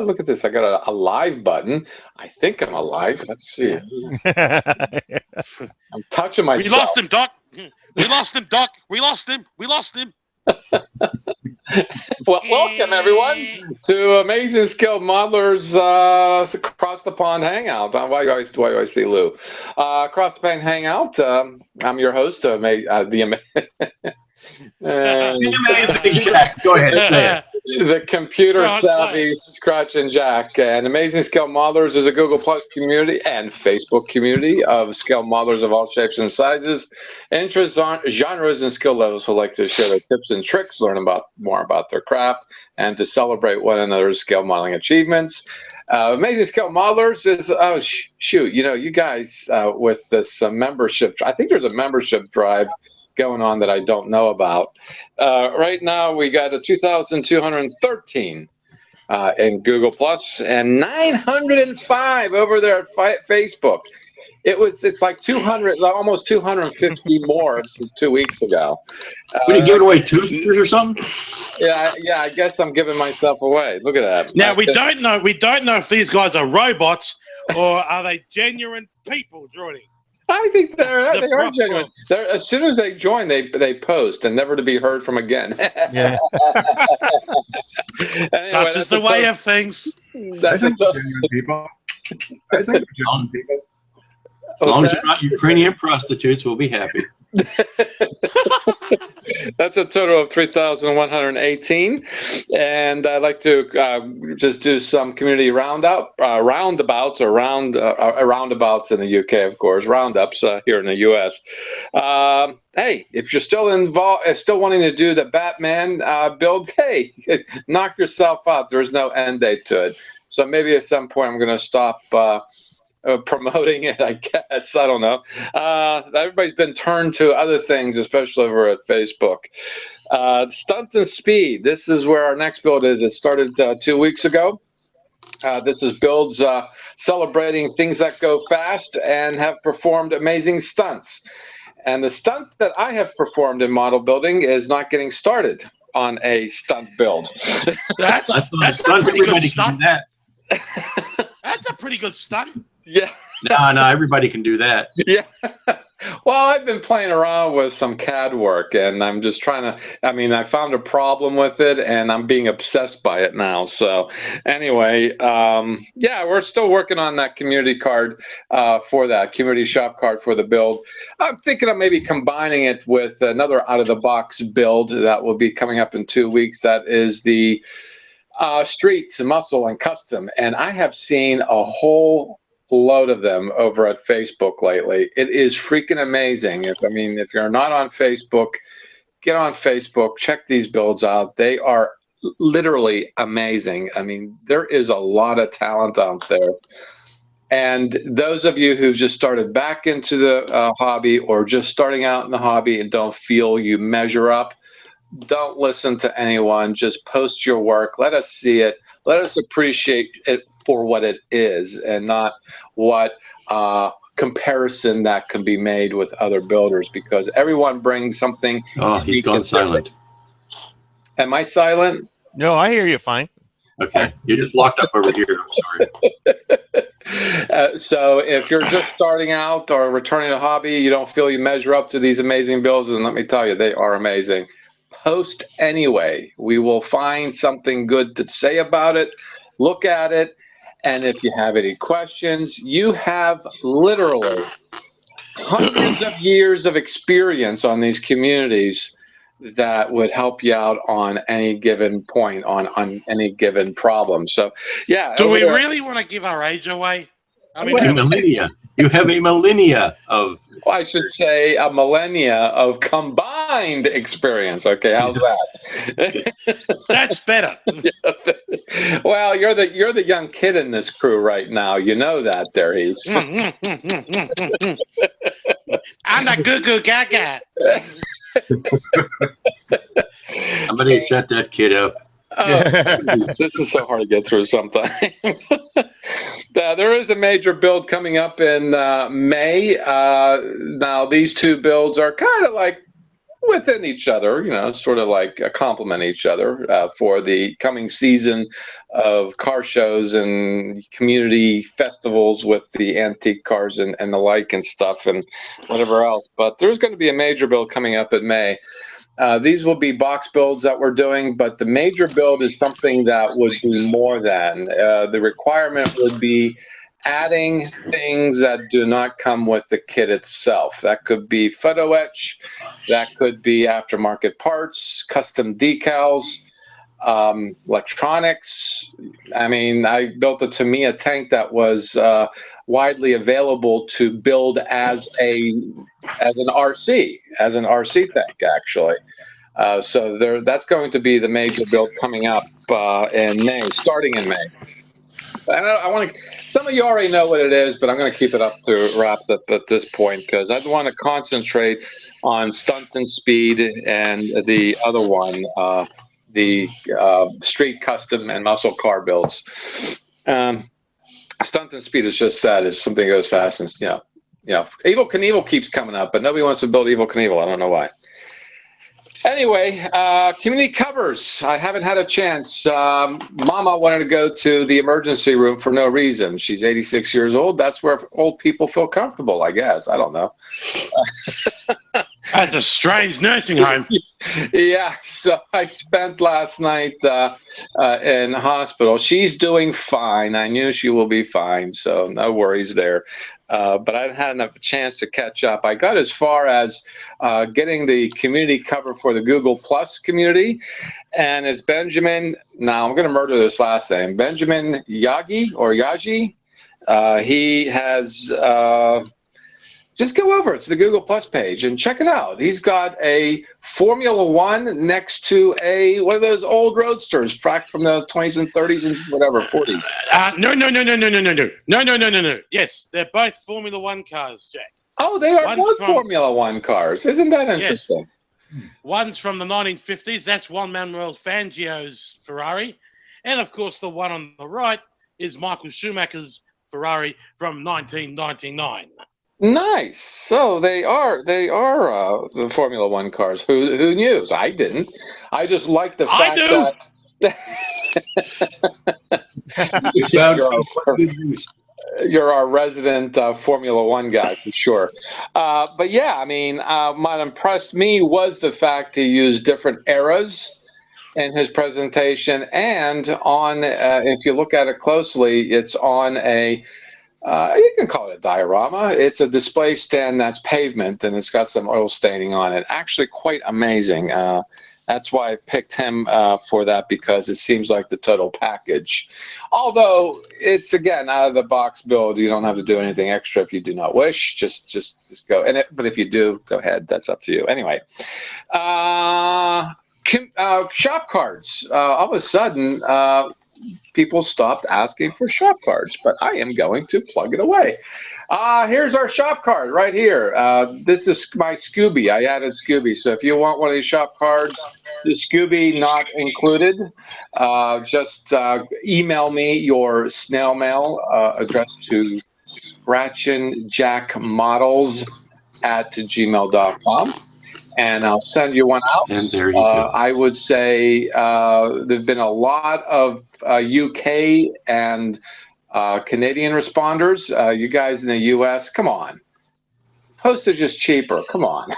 look at this. I got a live button. I think I'm alive. Let's see. I'm touching myself. We lost him, Doc. We lost him, Doc. We lost him. We lost him. Well, welcome everyone to Amazing Skill Modelers Across the Pond Hangout. Why do I see Lou? Across the Pond Hangout. I'm your host, the amazing Jack. Go ahead, say it. The computer savvy Scratch and Jack. And Amazing Skill Modelers is a Google Plus community and Facebook community of skill modelers of all shapes and sizes, interests, genres, and skill levels who like to share their tips and tricks, learn more about their craft, and to celebrate one another's skill modeling achievements. Amazing Skill Modelers is, shoot, you guys with this membership, I think there's a membership drive going on that I don't know about. Right now, we got a 2,213 in Google Plus and 905 over there at Facebook. It's like 200, almost 250 more since 2 weeks ago. We didn't give away toasters or something. Yeah. I guess I'm giving myself away. Look at that. Now we don't know if these guys are robots or are they genuine people joining. I think they are genuine. As soon as they join, they post and never to be heard from again. Yeah. Anyway, such is the way of things. That's genuine people. I think they're genuine people. As long as you're not Ukrainian prostitutes, we'll be happy. That's a total of 3,118, and I'd like to just do some community roundabouts in the UK, of course, roundups here in the US. Hey, if you're still involved, still wanting to do the Batman build, hey, knock yourself out. There's no end date to it. So maybe at some point I'm going to stop promoting it, I guess. I don't know. Everybody's been turned to other things, especially over at Facebook. Stunt Speed. This is where our next build is. It started 2 weeks ago. This is builds celebrating things that go fast and have performed amazing stunts. And the stunt that I have performed in model building is not getting started on a stunt build. That's not a stunt. Everybody can do that. That's a pretty good stunt. Yeah. No, everybody can do that. Yeah. Well, I've been playing around with some CAD work, and I'm just trying to, I found a problem with it, and I'm being obsessed by it now. So anyway, yeah, we're still working on that community card for that, community shop card for the build. I'm thinking of maybe combining it with another out-of-the-box build that will be coming up in 2 weeks. That is the Streets, Muscle, and Custom. And I have seen a whole load of them over at Facebook lately. It is freaking amazing. If you're not on Facebook, get on Facebook, check these builds out. They are literally amazing. There is a lot of talent out there. And those of you who just started back into the hobby or just starting out in the hobby and don't feel you measure up, don't listen to anyone. Just post your work. Let us see it. Let us appreciate it for what it is and not what comparison that can be made with other builders, because everyone brings something. Oh, he's gone silent. Am I silent? No, I hear you fine. Okay. You're just locked up over here. I'm sorry. So if you're just starting out or returning to hobby, you don't feel you measure up to these amazing builds, and let me tell you, they are amazing. Post anyway. We will find something good to say about it. Look at it. And if you have any questions, you have literally hundreds of years of experience on these communities that would help you out on any given point, on any given problem. So, yeah. Do we really want to give our age away? Millennia. You have a millennia of... Well, I should say a millennia of combined experience. Okay, how's that? That's better. Well, you're the young kid in this crew right now. You know that, there he's. I'm the goo-goo gaga. Somebody shut that kid up. This is so hard to get through sometimes. There is a major build coming up in May. Now, these two builds are kind of like within each other, sort of like complement each other for the coming season of car shows and community festivals with the antique cars and the like and stuff and whatever else. But there's going to be a major build coming up in May. These will be box builds that we're doing, but the major build is something that would be more than. The requirement would be adding things that do not come with the kit itself. That could be photo etch, that could be aftermarket parts, custom decals, electronics. I mean, I built a Tamiya tank that was widely available to build as an RC tank, actually. So that's going to be the major build coming up in May, starting in May. I want to. Some of you already know what it is, but I'm going to keep it up to wraps up at this point because I want to concentrate on Stunt and Speed and the other one, the street custom and muscle car builds. Stunt and Speed is just that. It's something that goes fast, and Evel Knievel keeps coming up, but nobody wants to build Evel Knievel. I don't know why. Anyway, community covers. I haven't had a chance. Mama wanted to go to the emergency room for no reason. She's 86 years old. That's where old people feel comfortable, I guess. I don't know. That's a strange nursing home. Yeah, so I spent last night in the hospital. She's doing fine. I knew she will be fine, so no worries there. But I hadn't had enough chance to catch up. I got as far as getting the community cover for the Google Plus community, and it's Benjamin. Now I'm going to murder this last name. Benjamin Yaji. He has. Just go over to the Google Plus page and check it out. He's got a Formula One next to one of those old roadsters back from the 20s and 30s and whatever, 40s. No. Yes, they're both Formula One cars, Jack. Oh, they are both Formula One cars. Isn't that interesting? Yes. One's from the 1950s. That's Juan Manuel Fangio's Ferrari. And, of course, the one on the right is Michael Schumacher's Ferrari from 1999. Nice. So they are the Formula One cars. Who knew? I didn't. I just like the fact that you're our resident Formula One guy for sure. But yeah, I mean, what impressed me was the fact he used different eras in his presentation, and on if you look at it closely, it's on a. You can call it a diorama. It's a display stand that's pavement, and it's got some oil staining on it. Actually, quite amazing. That's why I picked him for that, because it seems like the total package. Although it's, again, out of the box build, you don't have to do anything extra if you do not wish. Just go. But if you do, go ahead. That's up to you. Anyway, shop cards. All of a sudden. People stopped asking for shop cards, but I am going to plug it away. Here's our shop card right here. This is my Scooby. I added Scooby. So if you want one of these shop cards, the Scooby not included, just email me your snail mail address to scratchandjackmodels@gmail.com. And I'll send you one out. And there you go. I would say there've been a lot of UK and Canadian responders. You guys in the US, come on. Postage is cheaper. Come on.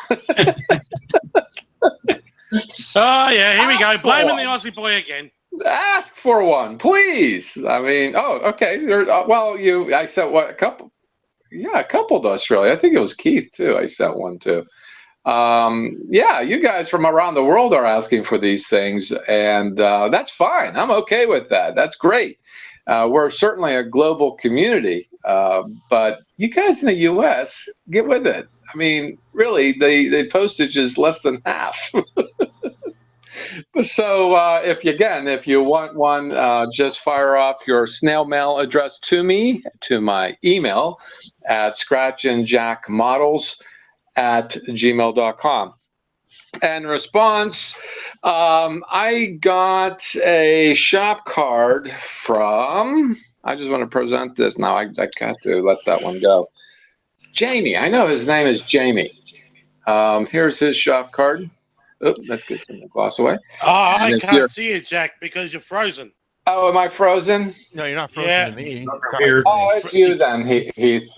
Oh, yeah, here we go. Blaming the Aussie boy again. Ask for one, please. I mean, okay. I sent a couple. Yeah, a couple to Australia. I think it was Keith, too. I sent one, too. Yeah, you guys from around the world are asking for these things, and that's fine. I'm okay with that. That's great. We're certainly a global community, but you guys in the U.S., get with it. I mean, really, the postage is less than half. So if you want one, just fire off your snail mail address to me, to my email at scratchandjackmodels@gmail.com. And response, I got a shop card from, I just want to present this. Now I got to let that one go. Jamie, I know his name is Jamie. Here's his shop card. Oh, let's get some gloss away. Oh, I And if can't you're- see you, Jack, because you're frozen. Oh, am I frozen? No, you're not frozen Yeah. to me. Not It's from not like here. me. Oh, it's you then, Heath.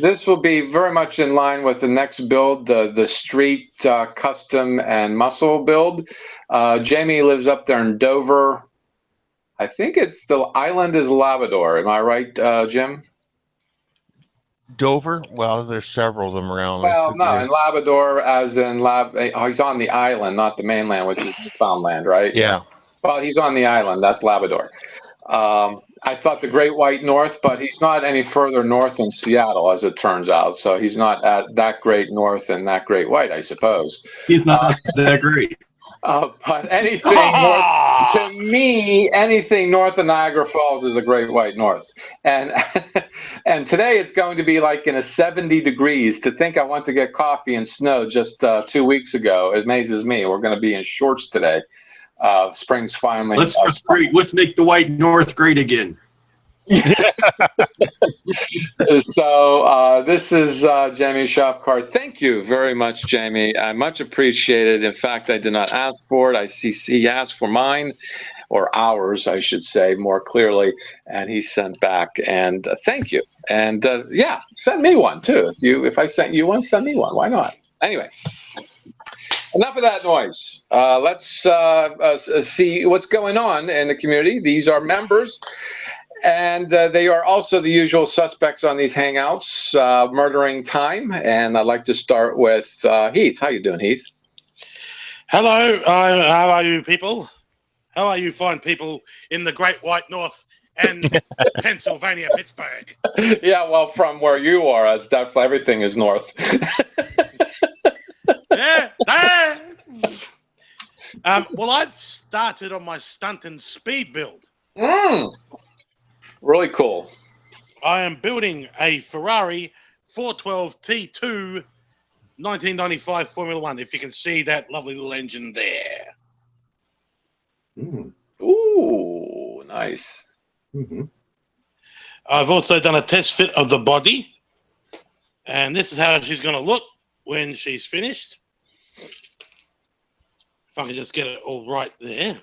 This will be very much in line with the next build, the street custom and muscle build. Jamie lives up there in Dover. I think it's the island is Labrador. Am I right, Jim? Dover? Well, there's several of them around. Well, no, in Labrador, as in he's on the island, not the mainland, which is Newfoundland, right? Yeah. Well, he's on the island. That's Labrador. I thought the Great White North, but he's not any further north than Seattle, as it turns out. So he's not at that great north and that great white, I suppose. He's not that great. But anything north, to me, anything north of Niagara Falls is a Great White North. And and today it's going to be like in a 70 degrees. To think I went to get coffee and snow just 2 weeks ago, it amazes me. We're going to be in shorts today. Spring's finally. Let's make the White North great again. So this is Jamie's shop card. Thank you very much, Jamie. I much appreciate it. In fact, I did not ask for it. I see he asked for mine, or ours, I should say more clearly, and he sent back. And thank you. And yeah, send me one too. If I sent you one, send me one. Why not? Anyway. Enough of that noise. Let's see what's going on in the community. These are members, and they are also the usual suspects on these Hangouts, murdering time. And I'd like to start with Heath. How you doing, Heath? Hello, how are you people? How are you fine people in the Great White North and Pennsylvania, Pittsburgh? Yeah, well, from where you are, it's definitely everything is north. Yeah. Well, I've started on my Stunt and Speed build. Really cool. I am building a Ferrari 412 T2 1995 Formula One. If you can see that lovely little engine there. Ooh, nice. I've also done a test fit of the body, and this is how she's going to look when she's finished. If I can just get it all right there.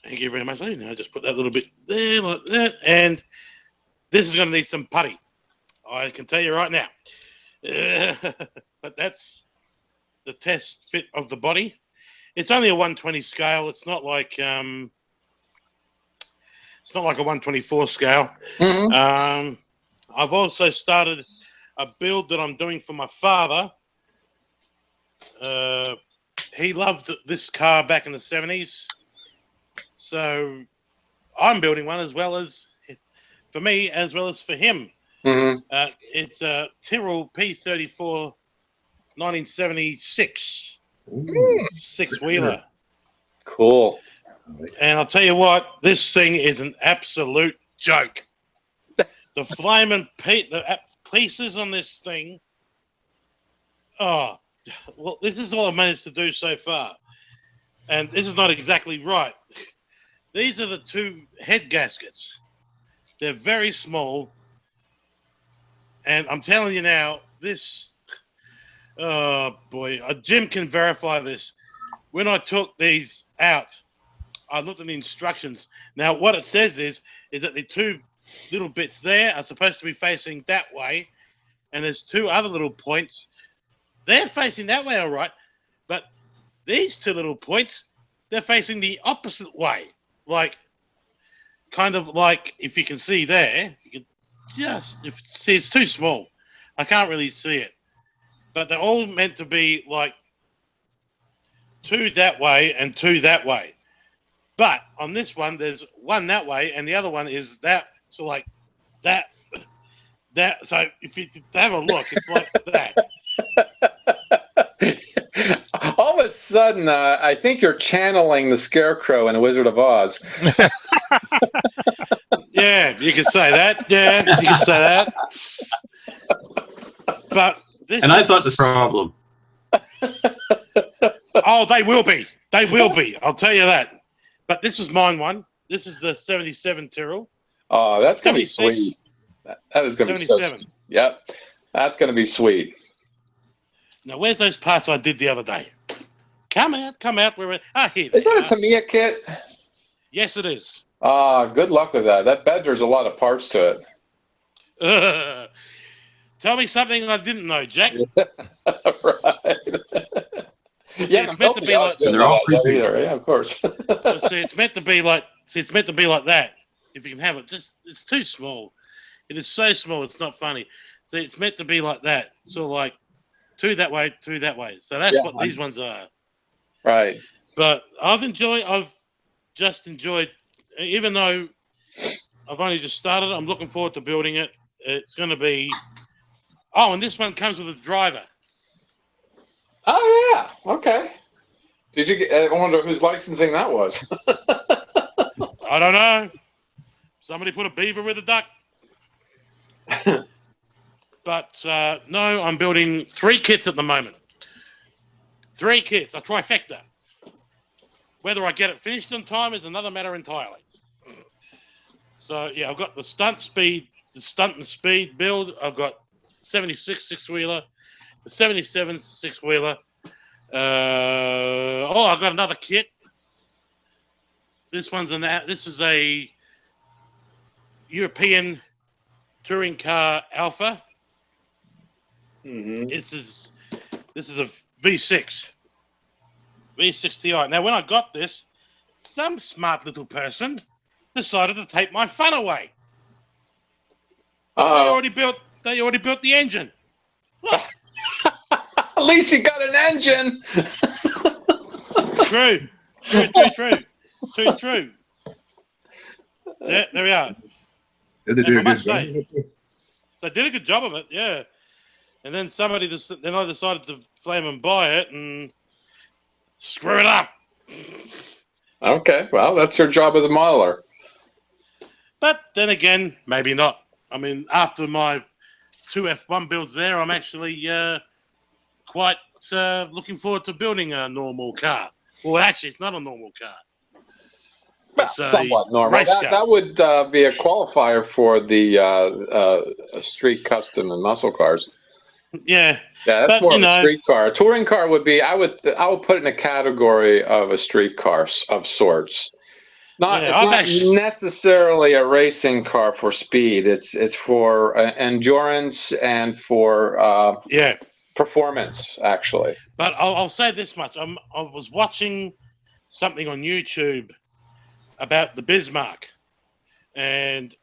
Thank you very much. Now just put that little bit there like that. And this is going to need some putty. I can tell you right now. But that's the test fit of the body. It's only a 120 scale. It's not like a 124 scale. I've also started a build that I'm doing for my father. He loved this car back in the 70s. So I'm building one as well as for me, as well as for him. It's a Tyrrell P34 1976 six-wheeler. Cool. And I'll tell you what, this thing is an absolute joke. The flaming the pieces on this thing. Oh, well, this is all I've managed to do so far. And this is not exactly right. These are the two head gaskets. They're very small. And I'm telling you now, this, oh boy, Jim can verify this. When I took these out, I looked at the instructions. Now, what it says is that the two little bits there are supposed to be facing that way. And there's two other little points. They're facing that way, all right. But these two little points, they're facing the opposite way. Like, kind of like, if you can see there, you can see it's too small. I can't really see it. But they're all meant to be like two that way and two that way. But on this one, there's one that way and the other one is that. So like that. So if you have a look, it's like that. All of a sudden, I think you're channeling the Scarecrow in The Wizard of Oz. Yeah, you can say that. Yeah, you can say that. But this I thought the problem. Oh, they will be. They will be. I'll tell you that. But this was mine one. This is the 77 Tyrrell. Oh, that's going to be sweet. That is going to be so sweet. Yep. That's going to be sweet. Now, where's those parts I did the other day? Come out. Where? Here. Is that a Tamiya kit? Yes, it is. Good luck with that. That bet there's a lot of parts to Tell me something I didn't know, Jack. Right. See, it's meant to be like. And they're all pretty. Yeah, of course. See, it's meant to be like. See, it's meant to be like that. If you can have it, just it's too small. It is so small. It's not funny. See, it's meant to be like that. So like, two that way. So that's what these ones are. Right. But I've just enjoyed, even though I've only just started. I'm looking forward to building it. It's going to be. Oh, and this one comes with a driver. Oh yeah. Okay. Did you get? I wonder whose licensing that was. I don't know. Somebody put a beaver with a duck. But no, I'm building 3 kits at the moment. 3 kits, a trifecta. Whether I get it finished in time is another matter entirely. So yeah, I've got the Stunt Speed, the Stunt and Speed build. I've got 76 6-wheeler, the 77 6-wheeler. I've got another kit. This is a European touring car Alpha. Mm-hmm. This is a V6 Ti. Now, when I got this, some smart little person decided to take my fun away. They already built the engine. Look. At least you got an engine. True. There we are. Did they do a I good must job? say, they did a good job of it, yeah. And then then I decided to flame and buy it and screw it up. Okay, well, that's your job as a modeler. But then again, maybe not. I mean, after my 2 F1 builds there, I'm actually quite looking forward to building a normal car. Well, actually, it's not a normal car. Well, It's a somewhat normal. race car. That would be a qualifier for the street custom and muscle cars. Yeah. Yeah, that's But, more you of a know- street car. A touring car would be. I would put it in a category of a street car of sorts. Yeah, It's I've not actually- necessarily a racing car for speed. It's for endurance and for Yeah. performance, actually. But I'll say this much. I was watching something on YouTube about the Bismarck, and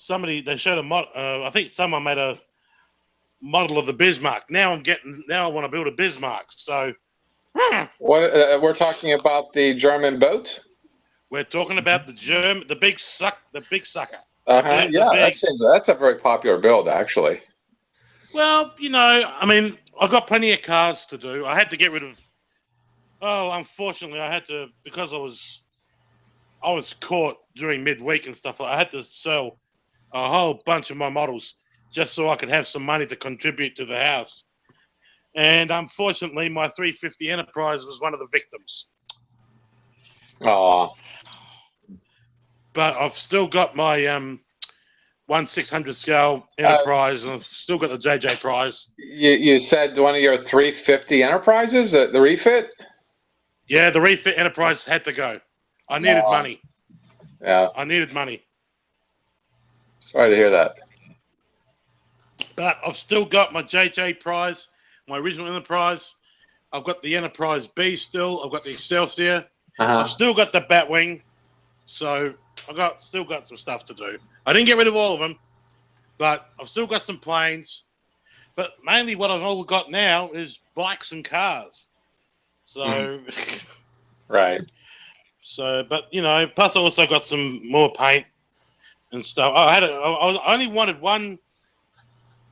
they showed a mod. I think someone made a model of the Bismarck. Now I want to build a Bismarck. So What we're talking about the German boat? we're talking about the big sucker. Uh-huh. The Yeah, big- that's a very popular build, actually. Well, I mean, I've got plenty of cars to do. I had to get rid of. Oh, unfortunately, I had to because I was caught during midweek and stuff. I had to sell a whole bunch of my models just so I could have some money to contribute to the house. And unfortunately, my 350 Enterprise was one of the victims. Oh, But I've still got my 1/600 scale Enterprise, and I've still got the JJ prize. you said one of your 350 Enterprises, the refit? Yeah, the refit Enterprise had to go. I needed Oh. money. Yeah, I needed money. sorry to hear that. But I've still got my JJ prize, my original Enterprise. I've got the Enterprise B still. I've got the Excelsior. Uh-huh. I've still got the Batwing. So I've still got some stuff to do. I didn't get rid of all of them, but I've still got some planes. But mainly what I've all got now is bikes and cars. So, Right. but plus I also got some more paint and stuff. I only wanted one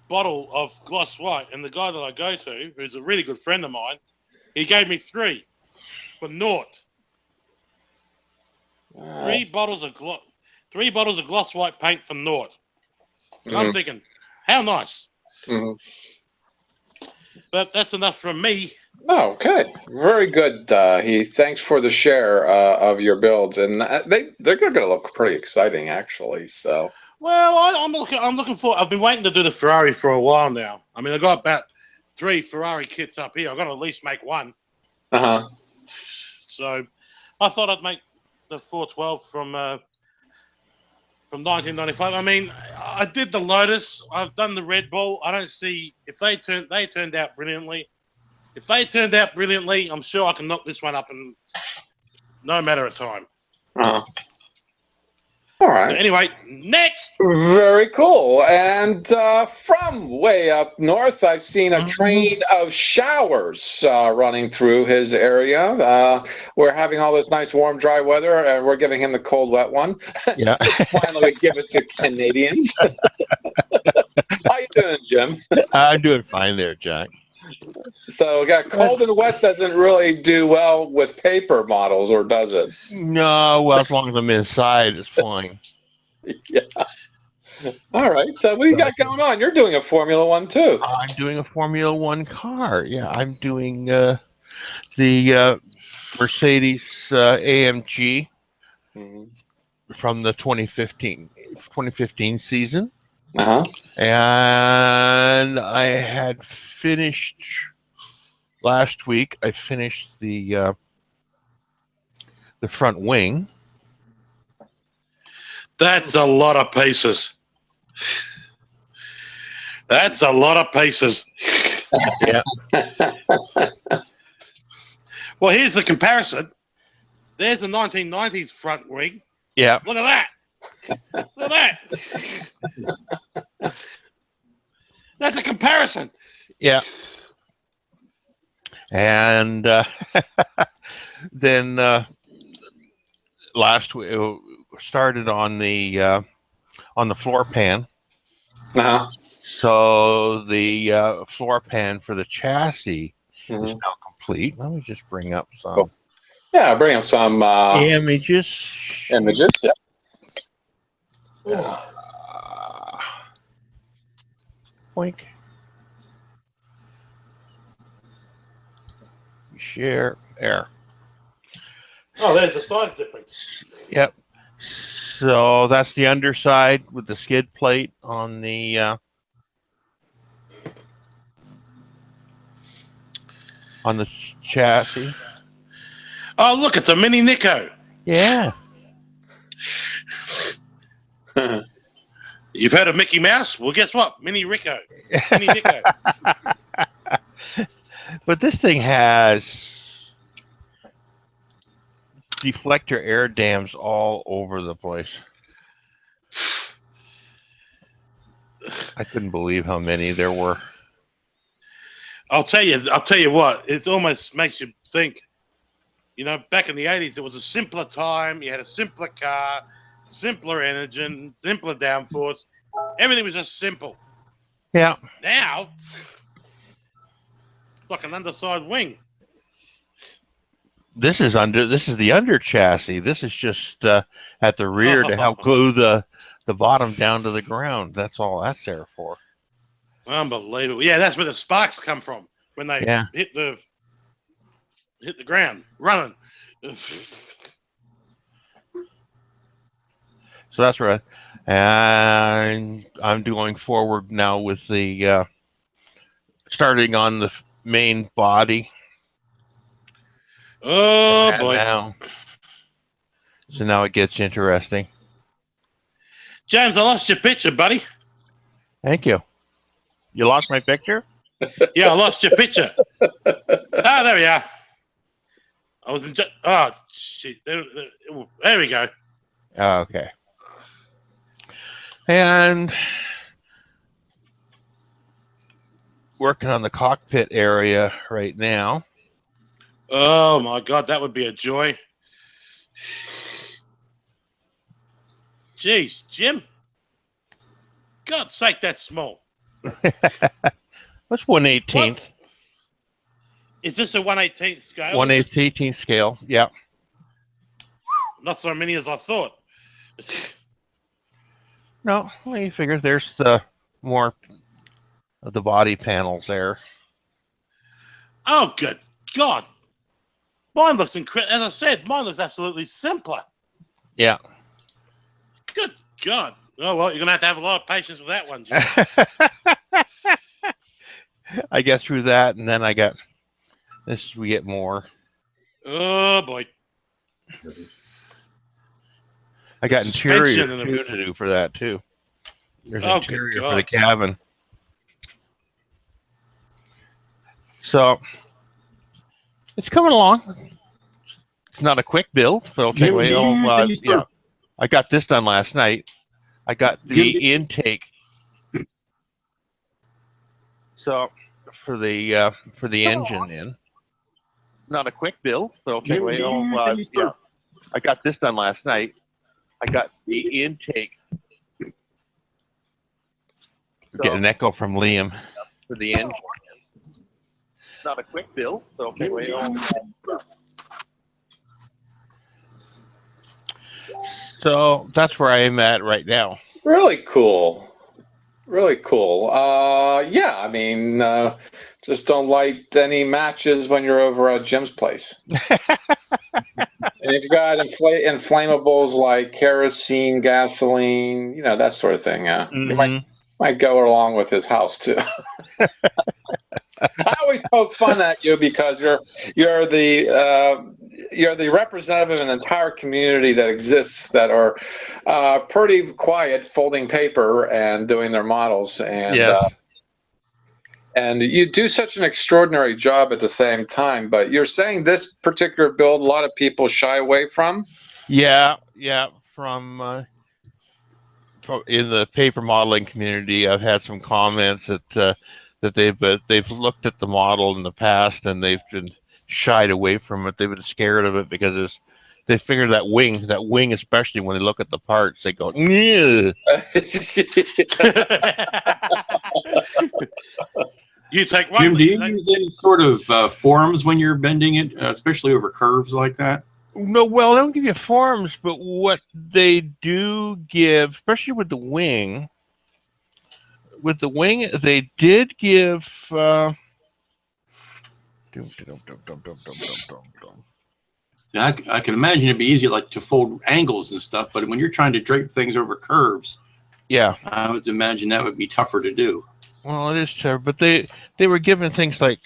bottle of gloss white, and the guy that I go to, who's a really good friend of mine, he gave me 3 for naught. 3 bottles of gloss white paint for naught. And I'm thinking, how nice. Mhm. But that's enough from me. Oh, okay. Very good. Thanks for the share of your builds, and they're going to look pretty exciting, actually. So. Well, I'm looking for. I've been waiting to do the Ferrari for a while now. I mean, I got about 3 Ferrari kits up here. I've got to at least make one. Uh-huh. So I thought I'd make the 412 from 1995. I mean, I did the Lotus. I've done the Red Bull. I don't see if they turned out brilliantly. If they turned out brilliantly, I'm sure I can knock this one up in no matter of time. Uh-huh. All right. So anyway, next. Very cool. And from way up north, I've seen a train of showers running through his area. We're having all this nice, warm, dry weather, and we're giving him the cold, wet one. Yeah. Finally, we give it to Canadians. How you doing, Jim? I'm doing fine there, Jack. So, got cold and wet doesn't really do well with paper models, or does it? No, well, as long as I'm inside, it's fine. Yeah. All right. So, what do you got going on? You're doing a Formula One too. I'm doing a Formula One car. Yeah, I'm doing the Mercedes AMG from the 2015 season. Uh-huh. And I had finished last week. I finished the front wing. That's a lot of pieces. That's a lot of pieces. Yeah. Well, here's the comparison. There's the 1990s front wing. Yeah. Look at that. Look at that. That's a comparison. Yeah. And then last week started on the floor pan. Uh-huh. So the floor pan for the chassis is now complete. Let me just bring up some. Cool. Yeah, bring up some images. Images, yeah. Boink. Share air. Oh, there's the size difference. Yep. So that's the underside with the skid plate on the chassis. Oh, look, it's a mini Nico. Yeah. You've heard of Mickey Mouse? Well, guess what? Mini Rico. Mini Nico. But this thing has deflector air dams all over the place. I couldn't believe how many there were. I'll tell you what, it almost makes you think, you know, back in the 80s, it was a simpler time. You had a simpler car, simpler engine, simpler downforce. Everything was just simple. Yeah. Now, it's like an underside wing. This is the under chassis. This is just at the rear to help glue the bottom down to the ground. That's all that's there for. Unbelievable. Yeah, that's where the sparks come from when they hit the ground running. So that's right. And I'm going forward now with the starting on the main body. Oh, boy. So now it gets interesting. James, I lost your picture, buddy. Thank you. You lost my picture? Yeah, I lost your picture. There we are. I was in. Oh, shit. There we go. Okay. And working on the cockpit area right now. Oh, my God. That would be a joy. Jeez, Jim. God's sake, that's small. What's 1/18th? Is this a 1/18th scale? 1/18th scale, yeah. Not so many as I thought. No, well, you figure there's the more of the body panels there. Oh, good God. Mine looks incredible. As I said, mine looks absolutely simpler. Yeah. Good God. Oh, well, you're going to have a lot of patience with that one, Jim. I get through that, and then I got this. We get more. Oh boy. I got interior Suspension and too, to everything. do for that too. There's Oh, interior good for the God. cabin. So it's coming along. It's not a quick build, but I'll tell you Jim, what. do you Well, use any sort yeah, of, I got this done last night. I got Jim, the intake. So for the engine in. Not a quick build, but I'll tell you Jim, what. do you use any sort Yeah, of, I got this done last night. I got the intake. We're getting an echo from Liam for the engine. Not a quick build, but I'll tell you what. So that's where I am at right now. Really cool. Really cool. Yeah, I mean, just don't light any matches when you're over at Jim's place. And if you got inflammables like kerosene, gasoline, that sort of thing, you might go along with his house too. I always poke fun at you because you're the representative of an entire community that exists that are pretty quiet, folding paper and doing their models, Yes. and you do such an extraordinary job at the same time. But you're saying this particular build, a lot of people shy away from. Yeah. From in the paper modeling community, I've had some comments that they've looked at the model in the past and they've been shied away from it. They've been scared of it because they figure that wing, especially when they look at the parts, they go, "Nyeh." You take one. Jim, do you use any sort of forms when you're bending it, especially over curves like that? No, well, they don't give you forms, but what they do give, especially with the wing, they did give. I can imagine it'd be easy, like to fold angles and stuff, but when you're trying to drape things over curves, Yeah, I would imagine that would be tougher to do. well, it is tough, but they were given things like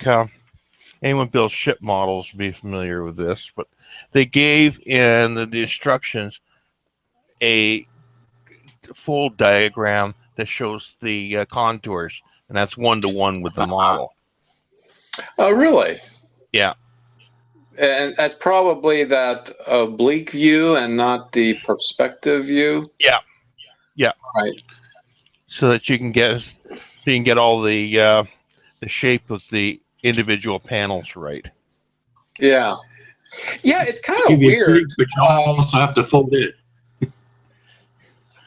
anyone builds ship models would be familiar with this, but they gave in the instructions a full diagram that shows the contours, and that's 1-to-1 with the model. Oh, really? Yeah. And that's probably that oblique view and not the perspective view. Yeah. Right. So that you can get all the shape of the individual panels right. Yeah. Yeah, it's kind Give of you a weird. jig, but you also have to fold it. I'm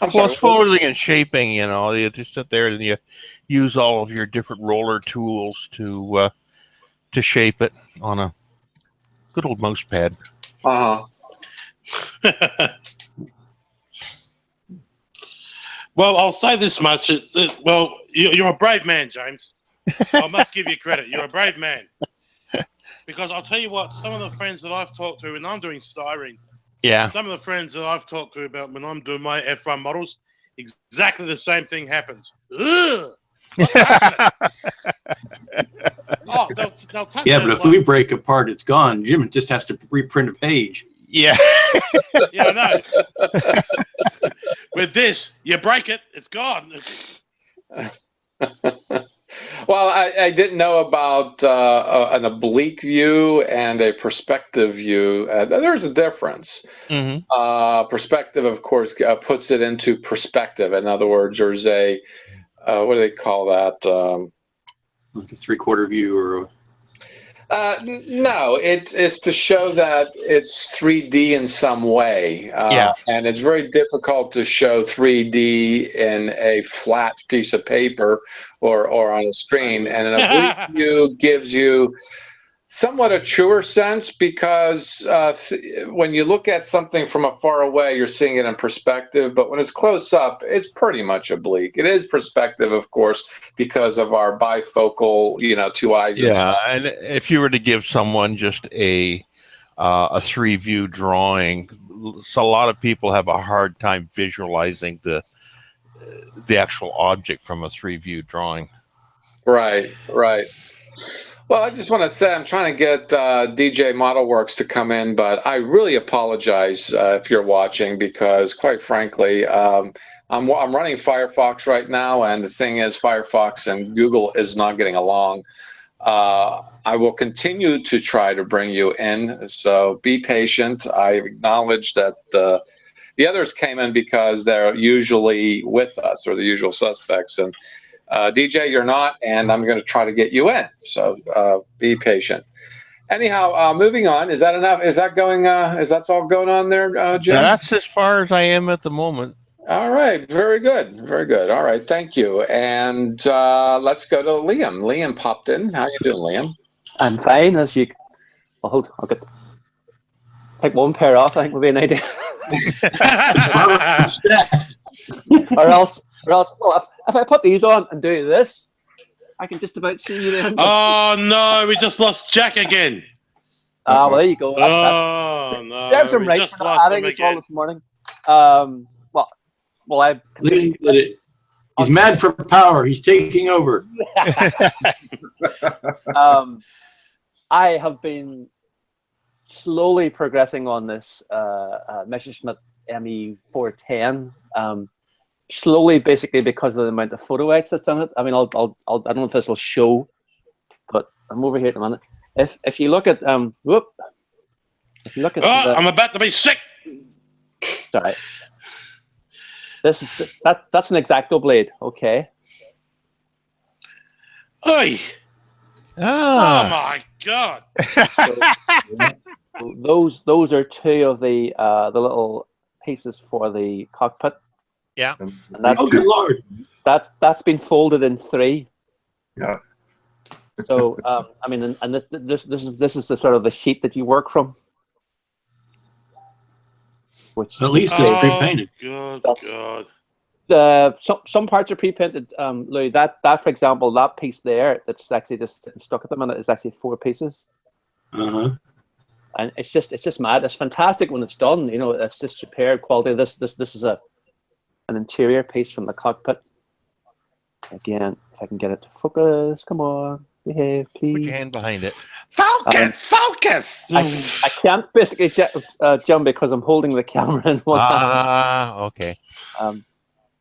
Well, sorry. it's folding and shaping. You just sit there and you use all of your different roller tools to shape it on a good old mouse pad. Uh-huh. Well, I'll say this much. You're a brave man, James. I must give you credit. You're a brave man. Because I'll tell you what, some of the friends that I've talked to when I'm doing styrene, Yeah. some of the friends that I've talked to about when I'm doing my F1 models, exactly the same thing happens. Ugh! They'll touch Yeah, it but if like- we break apart, it's gone. Jim just has to reprint a page. Yeah. Yeah, I know. With this, you break it, it's gone. Well, I didn't know about an oblique view and a perspective view. There's a difference. Mm-hmm. Perspective, of course, puts it into perspective. In other words, there's a what do they call that? Like a 3/4 view or No, it's to show that it's 3D in some way. Yeah. And it's very difficult to show 3D in a flat piece of paper or on a screen. And an oblique view gives you somewhat a truer sense because when you look at something from a far away, you're seeing it in perspective. But when it's close up, it's pretty much oblique. It is perspective, of course, because of our bifocal, two eyes. Yeah, and if you were to give someone just a 3-view drawing, so a lot of people have a hard time visualizing the actual object from a 3-view drawing. Right, right. Well, I just want to say I'm trying to get DJ Modelworks to come in, but I really apologize if you're watching because, quite frankly, I'm running Firefox right now, and the thing is, Firefox and Google is not getting along. I will continue to try to bring you in, so be patient. I acknowledge that the others came in because they're usually with us or the usual suspects, and DJ, you're not, and I'm going to try to get you in. So be patient. Anyhow, moving on. Is that enough? Is that going? Is that all going on there, Jim? That's as far as I am at the moment. All right. Very good. Very good. All right. Thank you. And let's go to Liam. Liam popped in. How you doing, Liam? I'm fine. As you, well, hold. I'll get take one pair off. I think would be an idea. or else. Well, if I put these on and do this, I can just about see you then. Oh no, we just lost Jack again. Well, there you go. Oh no, There's some we right just for lost adding him this all again. this morning. Well, I've He's mad for power. He's taking over. I have been slowly progressing on this Messerschmitt ME410. Slowly, basically, because of the amount of photo etch that's on it. I mean, I don't know if this will show, but I'm over here at the minute. If you look at if you look at I'm about to be sick. Sorry. This is that's an X-Acto blade, okay. Oi! Ah. Oh my god! Those are two of the little pieces for the cockpit. Yeah. And that's, Oh, good lord! that's been folded in 3. Yeah. So I mean, and this is the sort of the sheet that you work from. Which At least it's pre-painted. Good That's- god! Some parts are pre-painted. Louis, that for example, that piece there that's actually just stuck at the minute is actually 4 pieces. Uh-huh. And it's just mad. It's fantastic when it's done. You know, it's just superb quality. This is an interior piece from the cockpit. Again, if I can get it to focus, come on, behave, please. Put your hand behind it. Focus! Focus! I can't basically jump because I'm holding the camera in one hand. Ah, okay.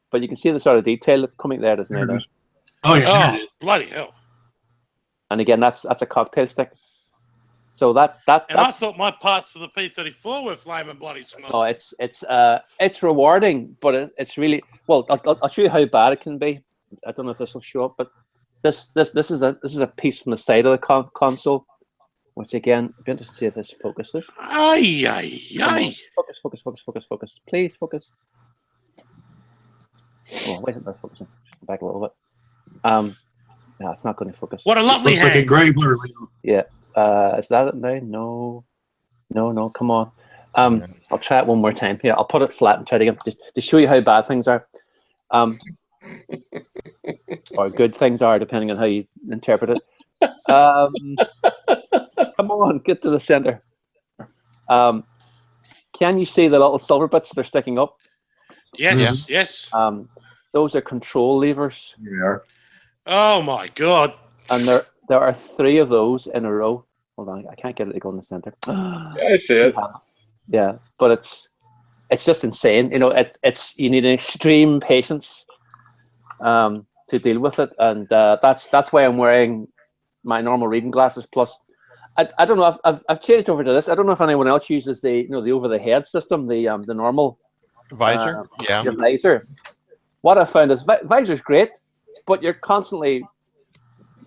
But you can see the sort of detail that's coming there, doesn't it? Oh, yeah. there Oh, it is. bloody hell! And again, that's a cocktail stick. So And I that's thought my parts of the P-34 were flaming bloody small. no, it's rewarding, but it's really well. I'll show you how bad it can be. I don't know if this will show up, but this is a piece from the side of the console, which again, I'd be interested to see if this focuses. Aye, aye, Come on. aye. Focus. Please focus. Oh, wait a minute, focusing. Back a little bit. No, it's not going to focus. What a This lovely looks like a hand. gray blur. Leo. Yeah. Is that it now? No. Come on. I'll try it one more time. Yeah, I'll put it flat and try it again to show you how bad things are. Or good things are, depending on how you interpret it. Come on, get to the center. Can you see the little silver bits that are sticking up? Yes, yes. Those are control levers, Here we are. Oh my god. and there are 3 of those in a row. Hold on, I can't get it to go in the center. Yeah, I see it. Yeah, but it's just insane. You know, it's you need an extreme patience to deal with it, and that's why I'm wearing my normal reading glasses. Plus, I don't know. I've changed over to this. I don't know if anyone else uses the the over the head system, the normal Visor? Yeah. your visor. What I found is visor's great, but you're constantly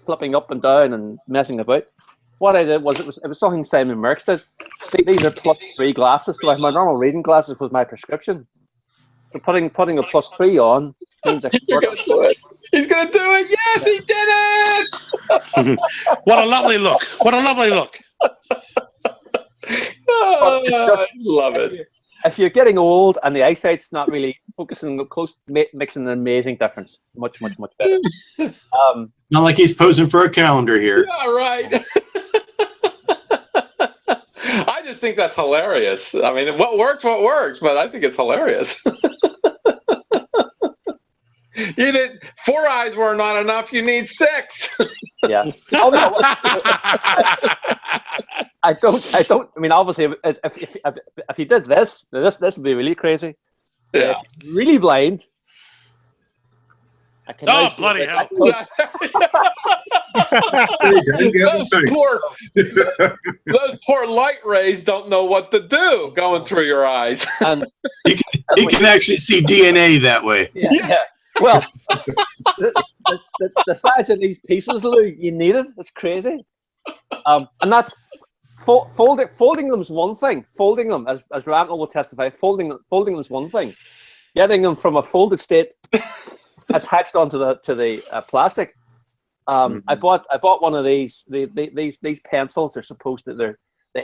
flipping up and down and messing about. What I did was it was something Simon Merckx did. These are +3 glasses. So like my normal reading glasses was my prescription. So putting a +3 on means I can You're work. gonna do it. He's gonna do it. Yes, he did it. What a lovely look. What a lovely look. Oh, It's just- I love it. If you're getting old and the eyesight's not really focusing close, makes an amazing difference. Much better. Not like he's posing for a calendar here. Yeah, right. I just think that's hilarious. I mean, what works, but I think it's hilarious. You did 4 eyes were not enough. You need 6. Yeah. Oh no. I don't. I mean, obviously, if you did this would be really crazy. Yeah. If you're really blind. I can Oh, bloody hell. Those poor light rays don't know what to do going through your eyes. And you can actually see DNA that way. yeah. Well, the size of these pieces, Lou, you need it. It's crazy. And that's folding them is one thing. Folding them, as Randall will testify, folding them is one thing. Getting them from a folded state attached onto the plastic. I bought one of these. These pencils are supposed to the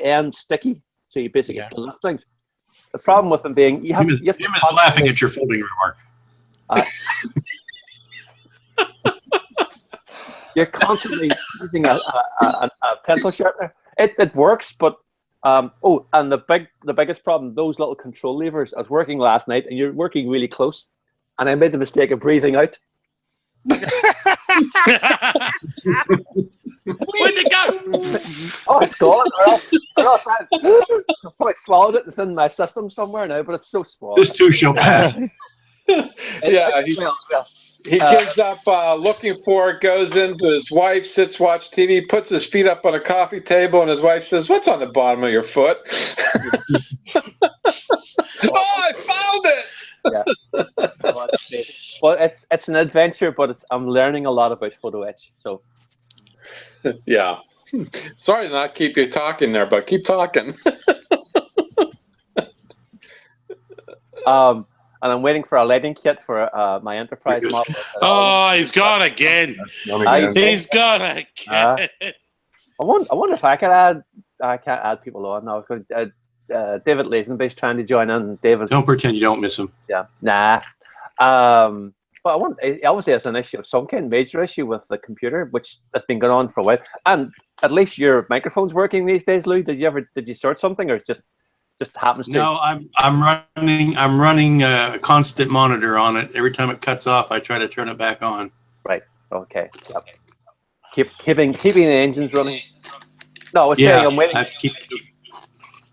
end's sticky, so you basically can lift things. The problem with them being you have Jim is laughing at your folding remark. You're constantly using a pencil sharpener. It works, but and the biggest problem, those little control levers. I was working last night, and you're working really close, and I made the mistake of breathing out. Where'd it go? Oh, it's gone. Or else I probably swallowed it. It's in my system somewhere now, but it's so small. This too shall pass. Yeah, he gives up looking for it, goes into his wife, sits, watch TV, puts his feet up on a coffee table, and his wife says, "What's on the bottom of your foot?" Oh, I found it. Yeah. Well, it's an adventure, but I'm learning a lot about photo etch. So yeah. Sorry to not keep you talking there, but keep talking. And I'm waiting for a lighting kit for my enterprise model. Oh, he's gone again. He's gone again. I wonder if I could add. I can't add people on now. David Lazenby's trying to join in. David, Don't pretend you don't miss him. yeah, nah. But obviously it's an issue of some kind, major issue with the computer, which has been going on for a while. And at least your microphone's working these days, Lou. Did you sort something, or just happens to? No, I'm running a constant monitor on it. Every time it cuts off, I try to turn it back on. Right. Okay. Yep. Keeping the engines running. No, I was saying I'm waiting. I have to keep.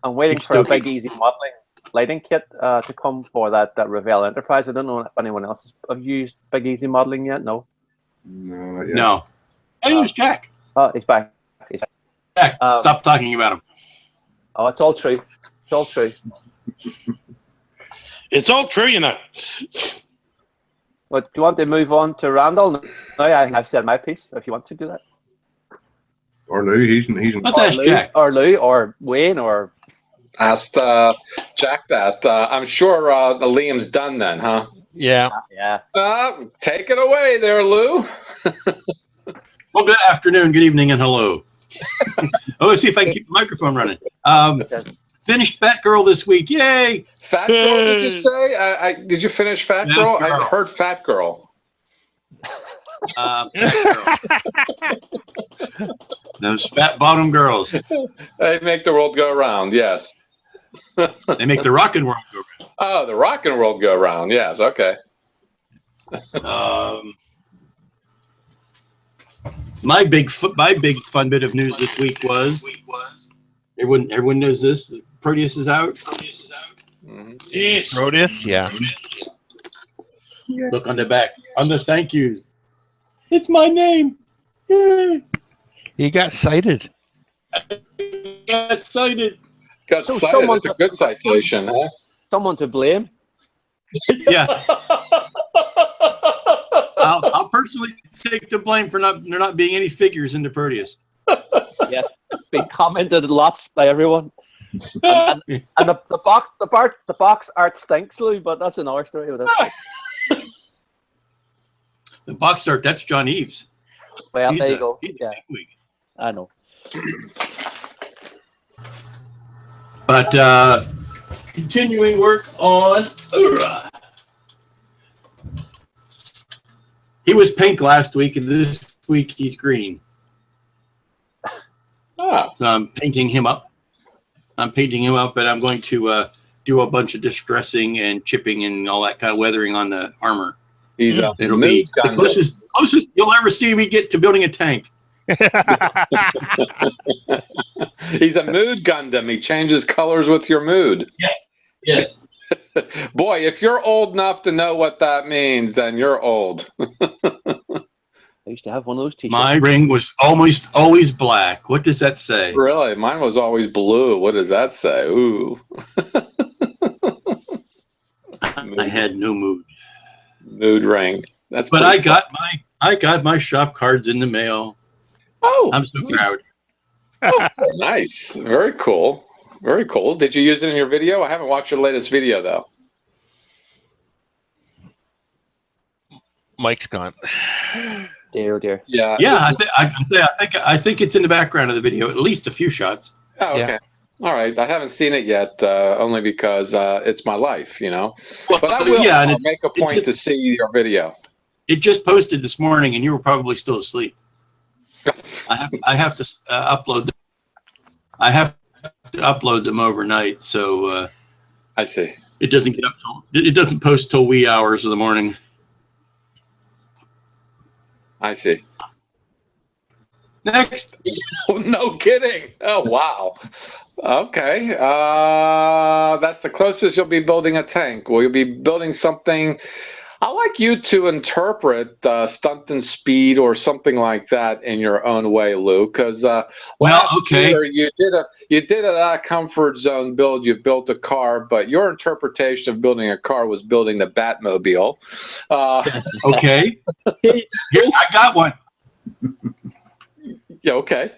I'm waiting keep for a stoking. Big Easy modeling lighting kit to come for that Revell Enterprise. I don't know if anyone else has used Big Easy modeling yet. No. No, not yet. No. Hey, there's Jack. Oh, he's back. Jack, stop talking about him. Oh, it's all true. It's all true. It's all true, you know. Well, do you want to move on to Randall? No, I think I've said my piece. If you want to do that, Or Lou, he's Let's ask Jack. or Lou, or Wayne, or Asked Jack that. I'm sure Liam's done then, huh? Yeah. yeah. Take it away there, Lou. Well, good afternoon, good evening, and hello. Let's see if I can keep the microphone running. Finished Batgirl this week. Yay! Fat Girl, did you say? Did you finish Fat Fat Girl? Girl. I heard Fat Girl. Those fat bottom girls. They make the world go round, yes. They make the rockin' world go round. Oh, the rock and world go round, yes, okay. My big fun bit of news this week was everyone knows this. Proteus is out. Mhm. Yes. Proteus, yeah. Look on the back on the thank yous. It's my name. Yay! He got cited. Got excited. Got So cited. It's a good citation, huh? Someone to blame. Yeah. I'll personally take the blame for there not being any figures in the Proteus. Yes, it's been commented lots by everyone. And the box art stinks, Lou, but that's another story. The box art, that's John Eves. Well, He's there you the- go. he's the Yeah, bigwig. I know. But continuing work on. He was pink last week, and this week he's green. Ah, So I'm painting him up. But I'm going to do a bunch of distressing and chipping and all that kind of weathering on the armor. He's a It'll mood be the Gundam. closest you'll ever see me get to building a tank. He's a mood Gundam. He changes colors with your mood. Yes. Boy, if you're old enough to know what that means, then you're old. I used to have one of those t-shirts. My ring was almost always black. What does that say? Really? Mine was always blue. What does that say? Ooh. I had no mood. Mood ring. That's But pretty I got my shop cards in the mail. Oh, I'm so proud. oh, nice. Very cool. Very cool. Did you use it in your video? I haven't watched your latest video though. Mike's gone. Dear, oh dear. Yeah. Yeah, I think it's in the background of the video, at least a few shots. Oh, okay. Yeah. All right. I haven't seen it yet, only because it's my life, you know. Well, But I will yeah, and I'll make a point to see your video. It just posted this morning, and you were probably still asleep. I have to upload. I have to upload them overnight, so I see. it doesn't get up. It doesn't post till wee hours of the morning. I see. Next, No kidding. Oh, wow. Okay. That's the closest you'll be building a tank. Will you be building something? I like you to interpret Stunt Speed or something like that in your own way, Lou. Because last year you did a comfort zone build. You built a car, but your interpretation of building a car was building the Batmobile. okay. Here, I got one. Yeah. Okay.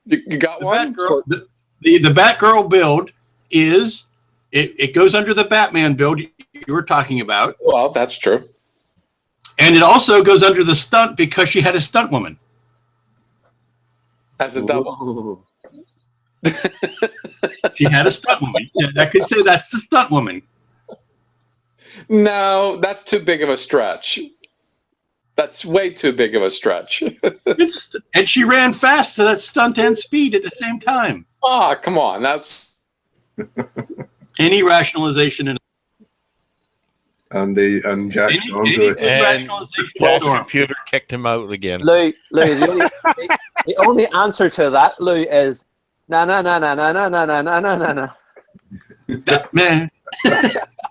You got one. The Batgirl build is it goes under the Batman build you were talking about. Well, that's true. And it also goes under the stunt because she had a stunt woman. As a double. She had a stunt woman. Yeah, I could say that's the stunt woman. No, that's too big of a stretch. That's way too big of a stretch. And she ran fast, so that's stunt and speed at the same time. Ah, come on. That's Any rationalization And Jack's any onto it. rationalization. Paul's Storm. computer kicked him out again. Lou, the only answer to that, Lou, is na na na na na na na na na na na. That man,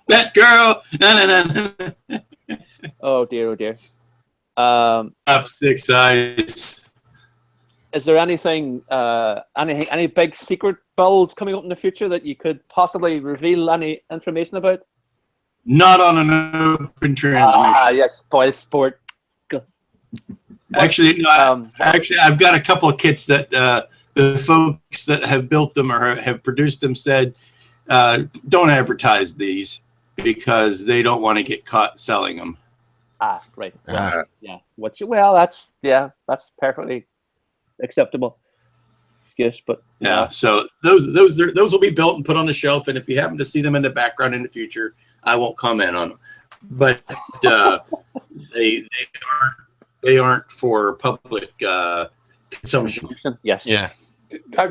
that girl. Na, na, na, na. Oh dear, oh dear. Up 6 eyes. Is there anything, any big secret builds coming up in the future that you could possibly reveal any information about? Not on an open transmission. Yes, spoil sport. Actually, no, actually, I've got a couple of kits that the folks that have built them or have produced them said, don't advertise these because they don't want to get caught selling them. Right. Yeah. That's perfectly acceptable. Yes, but yeah. So those will be built and put on the shelf, and if you happen to see them in the background in the future, I won't comment on them. But they aren't for public consumption. Yes. Yeah.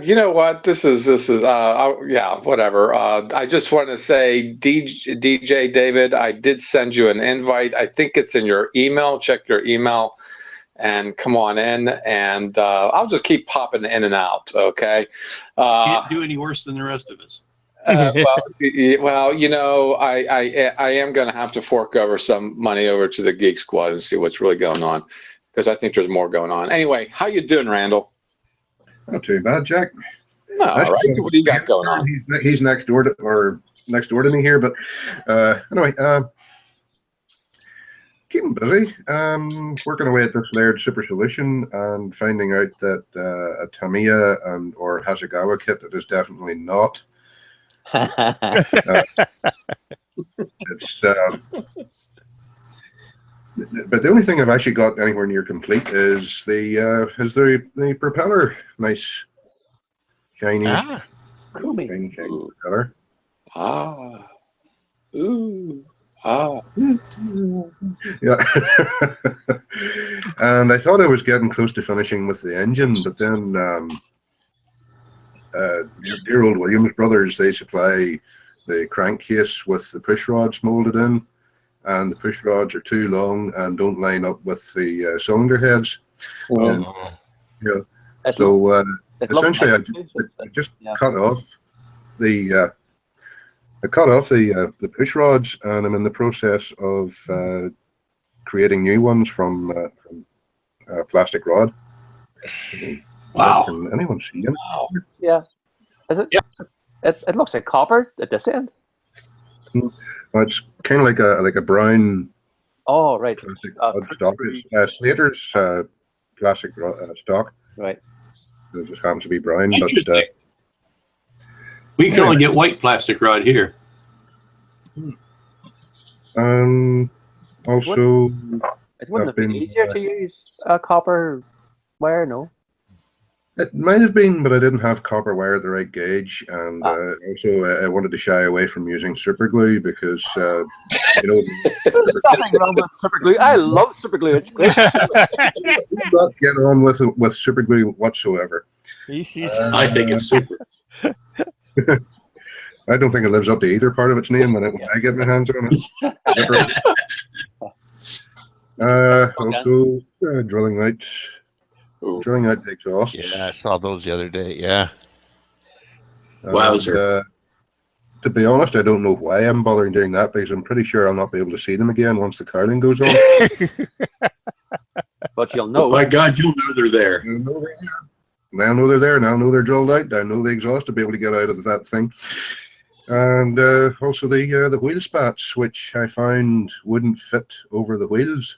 you know what? This is yeah, whatever. I just want to say, DJ David, I did send you an invite. I think it's in your email. Check your email and come on in, and I'll just keep popping in and out. Okay. Can't do any worse than the rest of us. Well, you know, I am going to have to fork over some money over to the Geek Squad and see what's really going on, because I think there's more going on. Anyway, how you doing, Randall? Not too bad, Jack. No, all right. What do you got going on? He's next door to me here, but anyway, keeping busy. Working away at this layered super solution and finding out that a Tamiya or Hasegawa kit that is definitely not. It's but the only thing I've actually got anywhere near complete is the propeller. Nice, shiny, shiny propeller. Yeah. And I thought I was getting close to finishing with the engine, but then dear old Williams Brothers, they supply the crankcase with the push rods molded in. and the push rods are too long and don't line up with the cylinder heads. And, you know, so essentially, I just cut off the push rods, and I'm in the process of creating new ones from plastic rod. Wow! Can anyone see it? Yeah. Is it? Yeah. It looks like copper at this end. Well, it's kind of like a brown. Oh, right. Plastic stock. It's Slater's plastic stock. Right. It just happens to be brown, but we can only get white plastic rod here. Also, it wouldn't have been easier to use copper wire, no? It might have been, but I didn't have copper wire at the right gauge, and also I wanted to shy away from using super glue because you know. There's nothing wrong with super glue. I love super glue. It's great. Not get on with super glue whatsoever. I think it's super. I don't think it lives up to either part of its name when I get my hands on it. Also, drilling out. Drilling out the exhausts. Yeah, I saw those the other day. Yeah. Wowzer. To be honest, I don't know why I'm bothering doing that because I'm pretty sure I'll not be able to see them again once the curling goes on. But you'll know. Oh my God, you'll know they're there. Now know they're there. Now know they're drilled out. I know the exhaust to be able to get out of that thing. And also the wheel spats, which I found wouldn't fit over the wheels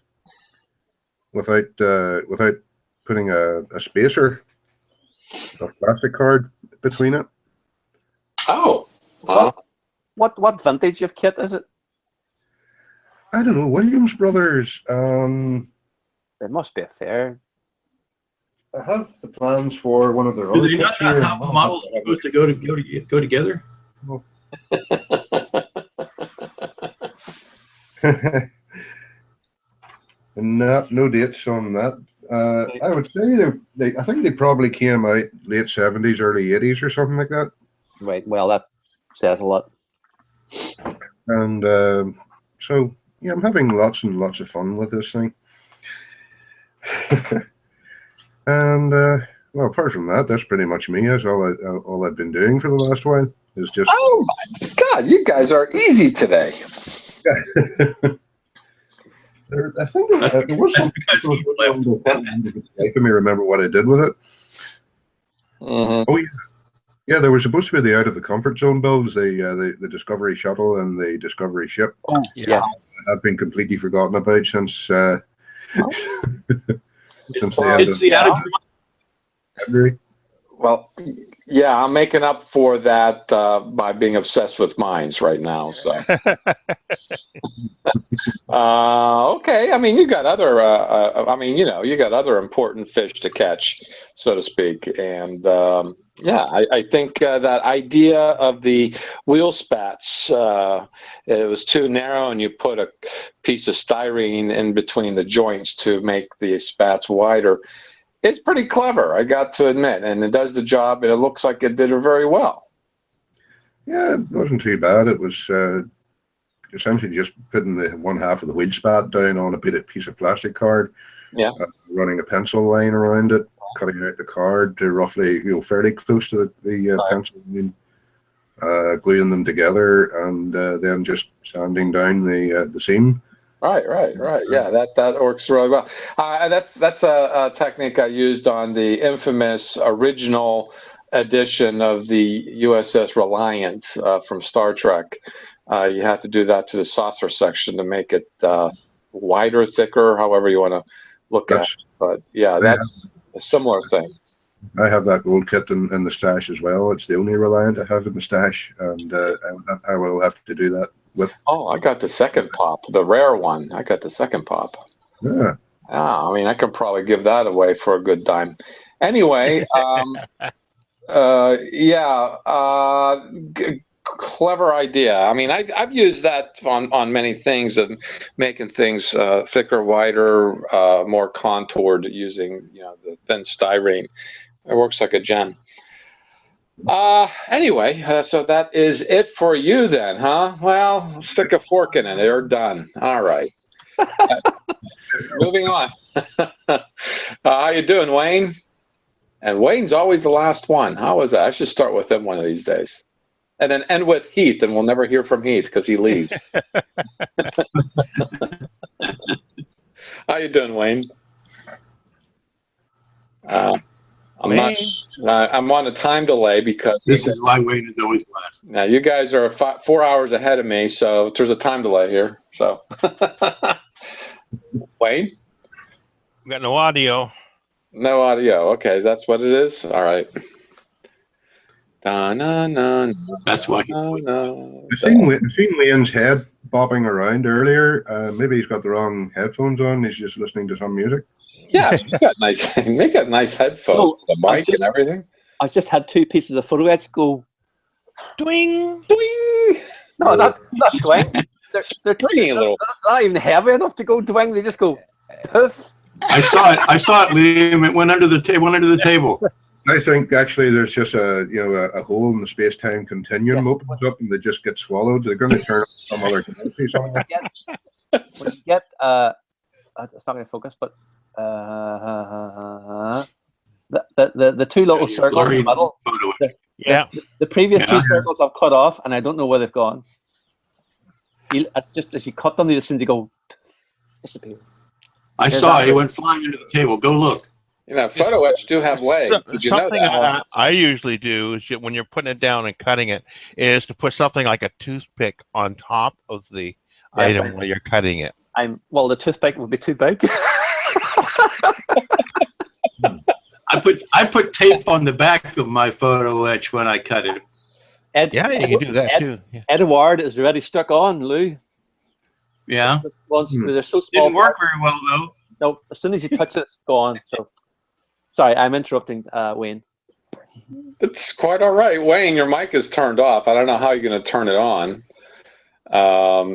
without putting a spacer of plastic card between it. Oh. What vintage of kit is it? I don't know. Williams Brothers. It must be a fair. I have the plans for one of their Do other they not kits here. have models supposed to go together? No dates on that. I would say I think they probably came out late 70s, early 80s or something like that. Right. Well, that says a lot. And so, yeah, I'm having lots and lots of fun with this thing. And, well, apart from that, that's pretty much me. That's all I've been doing for the last while. Is just. Oh, my God, you guys are easy today. I think there was something for me remember what I did with it. Oh yeah, there was supposed to be the out of the comfort zone builds, the Discovery shuttle and the Discovery ship. Oh yeah, I've been completely forgotten about since the it's the out of February. Well, yeah, I'm making up for that by being obsessed with mines right now. So, okay. I mean, you got other. You got other important fish to catch, so to speak. And yeah, I think that idea of the wheel spats, it was too narrow, and you put a piece of styrene in between the joints to make the spats wider. It's pretty clever, I got to admit, and it does the job, and it looks like it did it very well. Yeah, it wasn't too bad. It was essentially just putting the one half of the wheel spat down on a piece of plastic card, running a pencil line around it, cutting out the card to roughly, fairly close to the pencil line, gluing them together, and then just sanding down the seam. Right. Yeah, that works really well. That's a technique I used on the infamous original edition of the USS Reliant from Star Trek. You had to do that to the saucer section to make it wider, thicker, however you want to look at it. But yeah, that's a similar thing. I have that gold kit in the stash as well. It's the only Reliant I have in the stash, and I will have to do that with. Oh, I got the second pop, the rare one. I got the second pop. Yeah. I mean, I could probably give that away for a good dime. Anyway, clever idea. I mean, I've used that on many things of making things thicker, wider, more contoured using the thin styrene. It works like a gem. Anyway, so that is it for you then, huh? Well, stick a fork in it. You're done. All right. Moving on. How you doing, Wayne? And Wayne's always the last one. How is that? I should start with him one of these days. And then end with Heath, and we'll never hear from Heath because he leaves. How you doing, Wayne? I'm on a time delay because This is why Wayne is always last. now you guys are 4 hours ahead of me, so there's a time delay here. So, Wayne, We got no audio. no audio. Okay, that's what it is. All right. That's why. I seen Wayne's head bobbing around earlier. Maybe he's got the wrong headphones on. He's just listening to some music. Yeah, you got nice headphones, the mic and everything. I just had 2 pieces of photo etch go. Dwing. Dwing. No, not dwing. They're Dwinging a little. They're not even heavy enough to go dwing. They just go poof. I saw it, Liam. It went under the table. I think actually there's just a hole in the space-time continuum opens up and they just get swallowed. They're going to turn up some other galaxy somewhere. When you get it's not going to focus, but the 2 little circles in the middle. Yeah. The previous 2 circles I've cut off, and I don't know where they've gone. It's just as you cut them, they just seem to go disappear. I saw it. It went flying into the table. Go look. Photo etch do have legs. Did you know Something that? I usually do is when you're putting it down and cutting it, is to put something like a toothpick on top of the item while you're cutting it. The toothpick would be too big. I put tape on the back of my photo etch when I cut it. You can do that too. Yeah. Edward is already stuck on, Lou. Yeah. They're so small. Didn't work very well though. No, as soon as you touch it, it's gone. So, sorry, I'm interrupting, Wayne. It's quite all right. Wayne, your mic is turned off. I don't know how you're going to turn it on.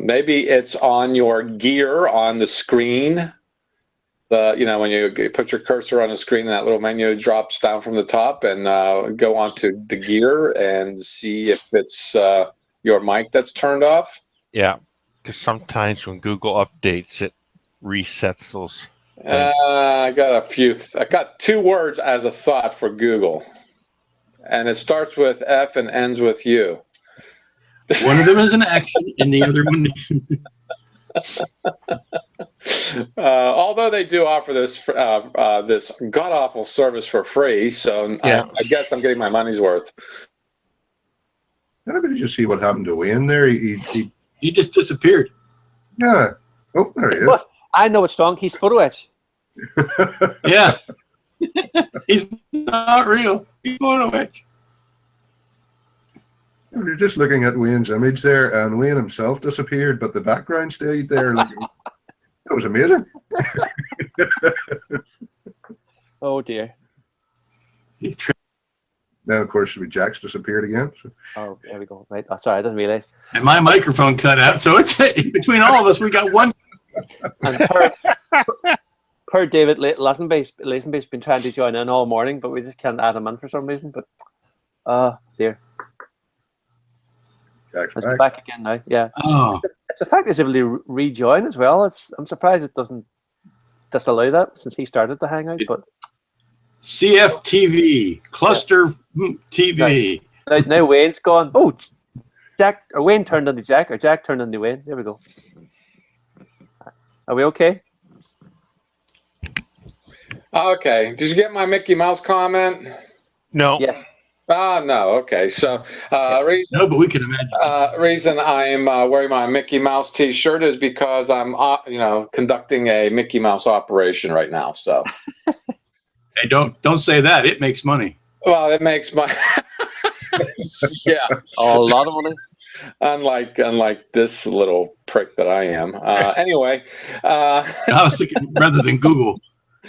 Maybe it's on your gear on the screen. When you put your cursor on the screen, that little menu drops down from the top, and go onto the gear and see if it's your mic that's turned off. Yeah, because sometimes when Google updates, it resets those. I got 2 words as a thought for Google, and it starts with F and ends with U. One of them is an action, and the other one. Although they do offer this this god awful service for free, so I guess I'm getting my money's worth. Anybody just see what happened to Wayne there? He just disappeared. Yeah. Oh, there he is. Well, I know what's wrong. He's photo etch. Yeah. He's not real. He's photo etch. You're just looking at Wayne's image there, and Wayne himself disappeared, but the background stayed there. That was amazing. Oh dear. Then, of course, Jack's disappeared again. So. Oh, there we go. Right. Oh, sorry, I didn't realize. And my microphone cut out, so it's between all of us, we got one. And per David Lazenby's been trying to join in all morning, but we just can't add him in for some reason. But dear. Jack's back again now. Yeah. Oh. It's the fact he's able to rejoin as well. I'm surprised it doesn't disallow that since he started the Hangout. But CFTV, Cluster TV. Now Wayne's gone. Oh, Jack or Wayne turned into Jack, or Jack turned into Wayne. There we go. Are we okay? Okay. Did you get my Mickey Mouse comment? No. Yes. No. Okay. So, no, but we can imagine. Reason I'm wearing my Mickey Mouse T-shirt is because I'm, conducting a Mickey Mouse operation right now. So, hey, don't say that. It makes money. Well, it makes money. Yeah, a lot of money. Unlike this little prick that I am. Anyway, I was thinking rather than Google.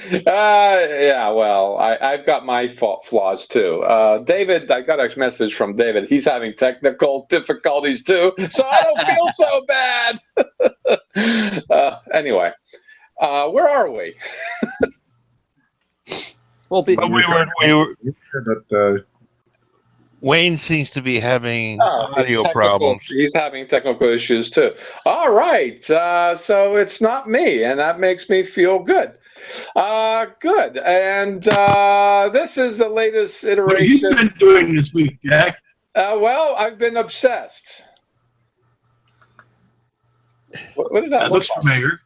Yeah, well, I've got my flaws too. David, I got a message from David. He's having technical difficulties too, so I don't feel so bad. Anyway, where are we? Well, we were. Wayne seems to be having audio technical- problems. He's having technical issues too. All right, so it's not me, and that makes me feel good. Good, and this is the latest What have iteration. you been doing this week, Jack? Well, I've been obsessed. What does that That look looks like? familiar.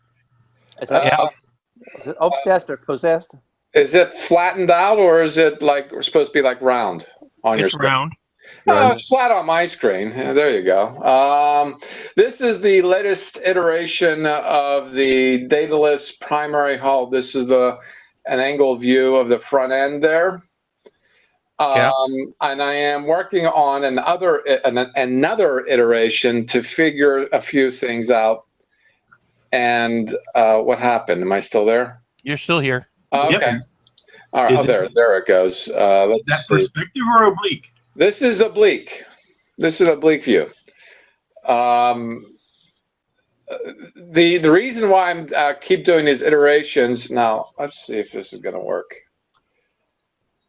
Is it obsessed or possessed? Is it flattened out, or is it like supposed to be like round on your It's screen? round. Oh, it's flat on my screen. Yeah, there you go. This is the latest iteration of the dataless primary hull. This is an angle view of the front end there. And I am working on another iteration to figure a few things out. And what happened? Am I still there? You're still here. Okay. Yep. All right. Is There it goes. Let's that see. perspective or oblique? This is oblique. This is an oblique view. The reason why I'm keep doing these iterations now. Let's see if this is going to work.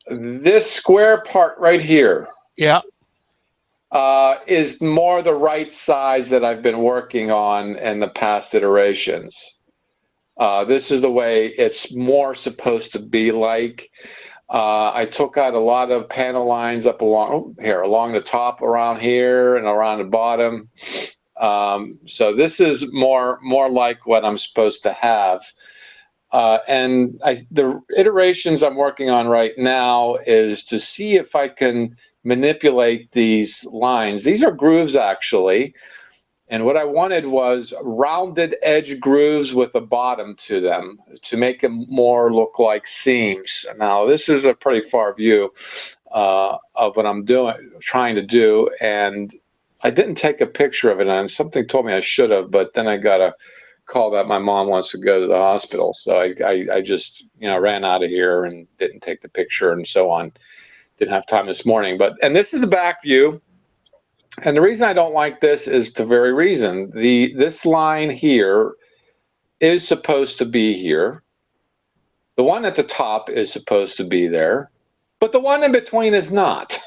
This square part right here. Yeah. Is more the right size that I've been working on in the past iterations. This is the way it's more supposed to be like. I took out a lot of panel lines up along the top, around here, and around the bottom. So this is more like what I'm supposed to have. And the iterations I'm working on right now is to see if I can manipulate these lines. These are grooves, actually. And what I wanted was rounded edge grooves with a bottom to them to make them more look like seams. Now, this is a pretty far view of what I'm trying to do. And I didn't take a picture of it, and something told me I should have, but then I got a call that my mom wants to go to the hospital. So I just, ran out of here and didn't take the picture and so on. Didn't have time this morning. And this is the back view. And the reason I don't like this is the very reason. This line here is supposed to be here. The one at the top is supposed to be there, but the one in between is not.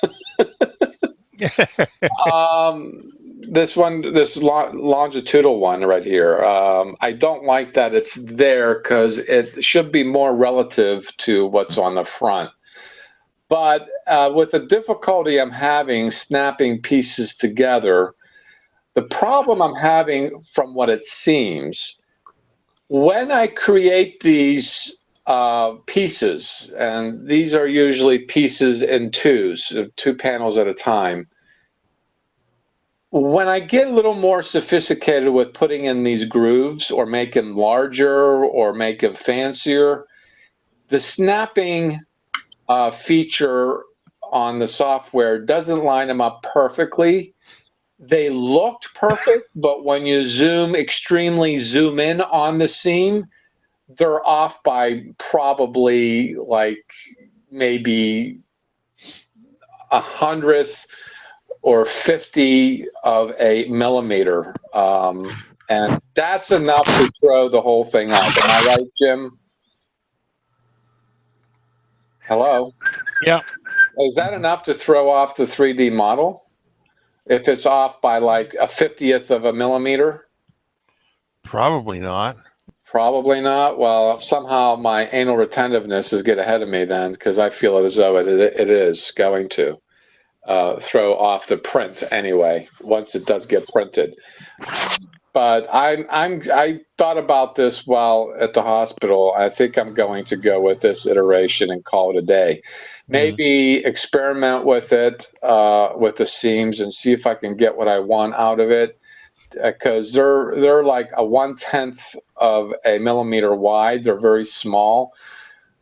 This longitudinal one right here, I don't like that it's there because it should be more relative to what's on the front. But with the difficulty I'm having snapping pieces together, the problem I'm having from what it seems, when I create these pieces, and these are usually pieces in twos, 2 panels at a time, when I get a little more sophisticated with putting in these grooves or make them larger or make them fancier, the snapping feature on the software doesn't line them up perfectly. They looked perfect, but when you extremely zoom in on the seam, they're off by probably like maybe 100th or 50 of a millimeter. And that's enough to throw the whole thing off. Am I right, Jim? Hello? Yeah. Is that enough to throw off the 3D model? If it's off by like a 50th of a millimeter? Probably not. Probably not. Well, somehow my anal retentiveness is get ahead of me then, because I feel as though it is going to throw off the print anyway, once it does get printed. But I thought about this while at the hospital. I think I'm going to go with this iteration and call it a day. Maybe experiment with it, with the seams, and see if I can get what I want out of it. Because they're like a 1/10 of a millimeter wide. They're very small.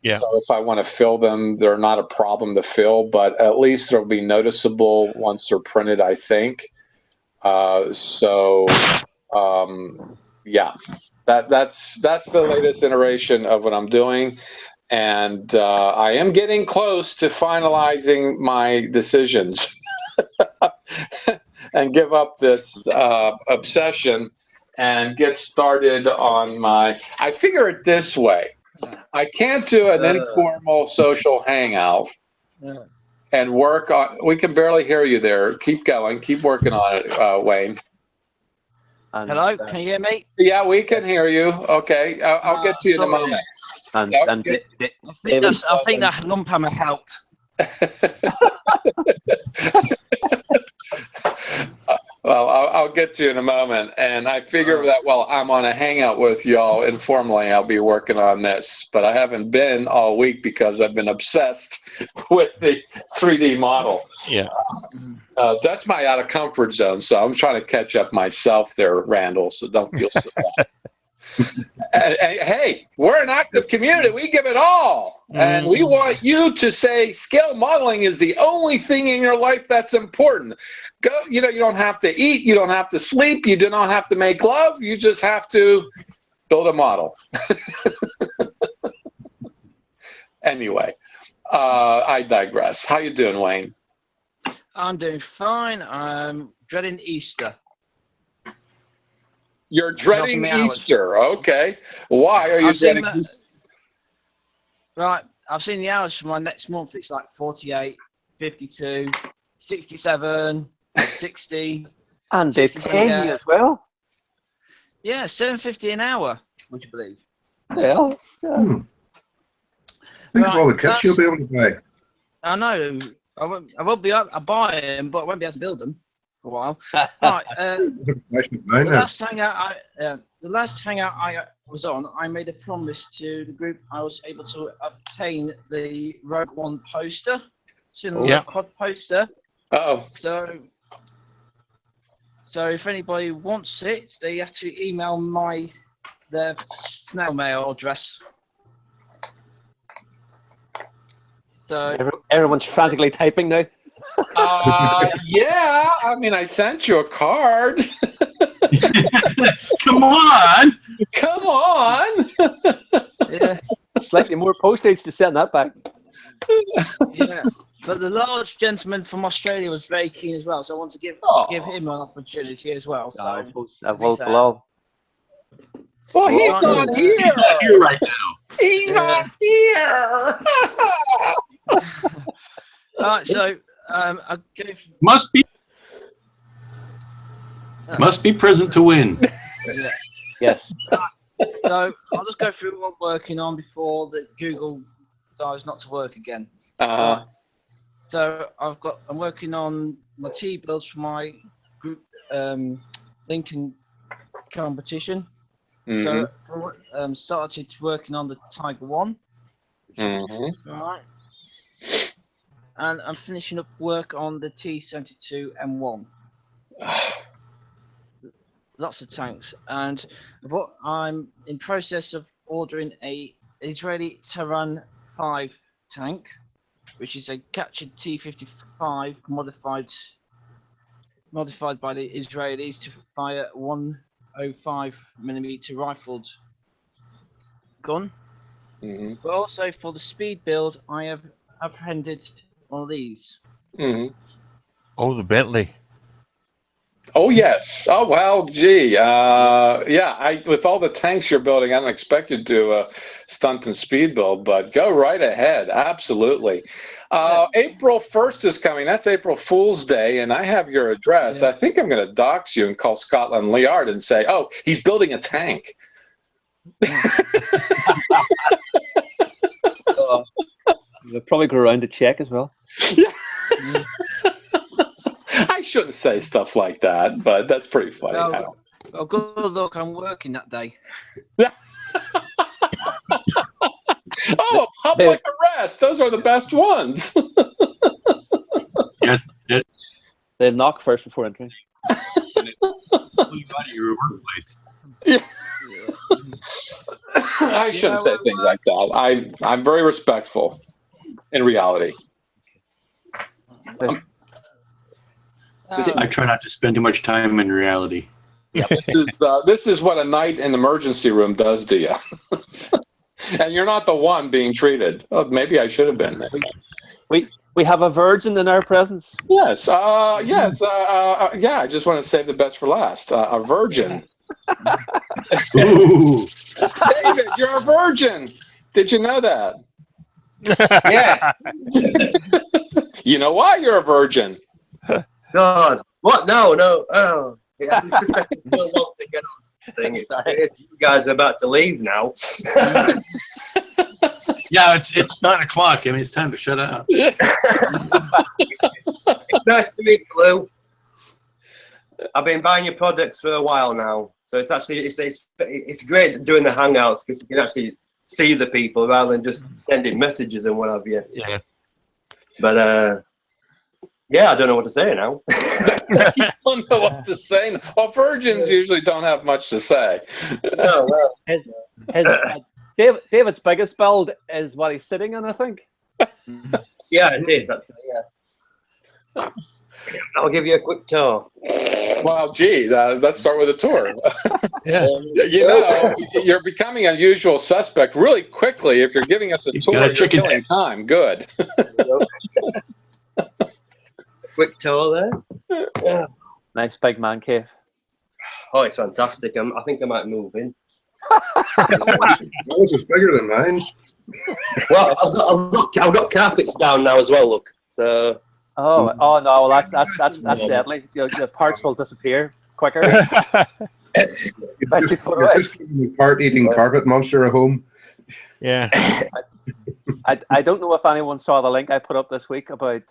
Yeah. So if I want to fill them, they're not a problem to fill, but at least they'll be noticeable once they're printed, I think. Yeah, that's the latest iteration of what I'm doing, and I am getting close to finalizing my decisions and give up this obsession and get started on my. I figure it this way: I can't do an informal social hangout and work on. We can barely hear you there. Keep going. Keep working on it, Wayne. And, Hello, can you hear me? Yeah, we can hear you. Okay, I'll get to you in a sorry. moment. and, Yep, and good. I think that lump hammer helped. Well, I'll get to you in a moment. And I figure that while I'm on a hangout with y'all informally, I'll be working on this. But I haven't been all week because I've been obsessed with the 3D model. Yeah. That's my out of comfort zone. So I'm trying to catch up myself there, Randall. So don't feel so bad. And hey, we're an active community. We give it all. And we want you to say scale modeling is the only thing in your life that's important. Go, you don't have to eat, you don't have to sleep, you do not have to make love, you just have to build a model. Anyway, I digress. How you doing, Wayne? I'm doing fine. I'm dreading Easter. You're dreading the hours. Easter. Okay. Why are you dreading Easter? Right. I've seen the hours for my next month. It's like 48, 52, 67, 60. And they 60, pay you as well. Yeah, $7.50 an hour, would you believe? Yeah. Think of all the kits you'll be able to buy. I know. I won't be able to buy them, but I won't be able to build them for a while. Right. The last hangout I was on, I made a promise to the group. I was able to obtain the Rogue One poster, COD poster. So if anybody wants it, they have to email their snail mail address. So everyone's frantically typing now. Yeah, I mean, I sent you a card. Come on. Come on. Yeah. Slightly more postage to send that back. Yeah, but the large gentleman from Australia was very keen as well, so I want to give him an opportunity as well. So Well, he's not here. He's not here right now. He's not here. All right, so I gave. Must be present to win. Yeah. Yes. So I'll just go through what I'm working on before the Google decides not to work again. So I'm working on my T builds for my group Lincoln competition. So started working on the Tiger 1. All right. And I'm finishing up work on the T-72 M1. Lots of tanks, and what I'm in process of ordering a Israeli Tehran 5 tank, which is a captured T-55 modified by the Israelis to fire 105mm rifled gun. But also for the speed build, I have apprehended one of these. Oh, the Bentley. Oh yes. Oh well. Gee. Yeah. With all the tanks you're building, I don't expect you to do a stunt and speed build, but go right ahead. Absolutely. April 1st is coming. That's April Fool's Day, and I have your address. I think I'm going to dox you and call Scotland Yard and say, "Oh, he's building a tank." They'll probably go around to check as well. Yeah. I shouldn't say stuff like that, but that's pretty funny. Well, good luck. I'm working that day. Oh, public arrest. Those are the best ones. Yes. They knock first before entering. Yeah. I shouldn't say things like that. I'm very respectful in reality. I try not to spend too much time in reality. Yeah, this is what a night in the emergency room does to you. And you're not the one being treated. Oh, maybe I should have been. We have a virgin in our presence. Yes. Yes. Yeah. I just want to save the best for last. A virgin. Ooh. David, you're a virgin. Did you know that? Yes. You know why you're a virgin? God. What? No. Oh. Yes, it's just I still want to get on the thing. You guys are about to leave now. Yeah, it's 9:00. I mean, it's time to shut up. It's nice to meet you, Lou. I've been buying your products for a while now, so it's actually it's great doing the Hangouts because you can actually see the people rather than just sending messages and what have you. Yeah. But yeah, I don't know what to say now. You don't know what to say. Well, virgins usually don't have much to say. No, well, David's biggest build is what he's sitting in, I think. yeah, it is actually. Yeah. I'll give you a quick tour. Well, gee, let's start with a tour. Yeah. You know, you're becoming a usual suspect really quickly. If you're giving us a He's tour, got a you're chicken killing time. Good. Quick tour there. Yeah. Nice big man cave. Oh, it's fantastic. I think I might move in. Yours is bigger than mine. Well, I've got carpets down now as well. Look, so. Oh no! Well, that's deadly. The parts will disappear quicker. Especially for You're just giving the part-eating carpet monster a home. Yeah. I don't know if anyone saw the link I put up this week about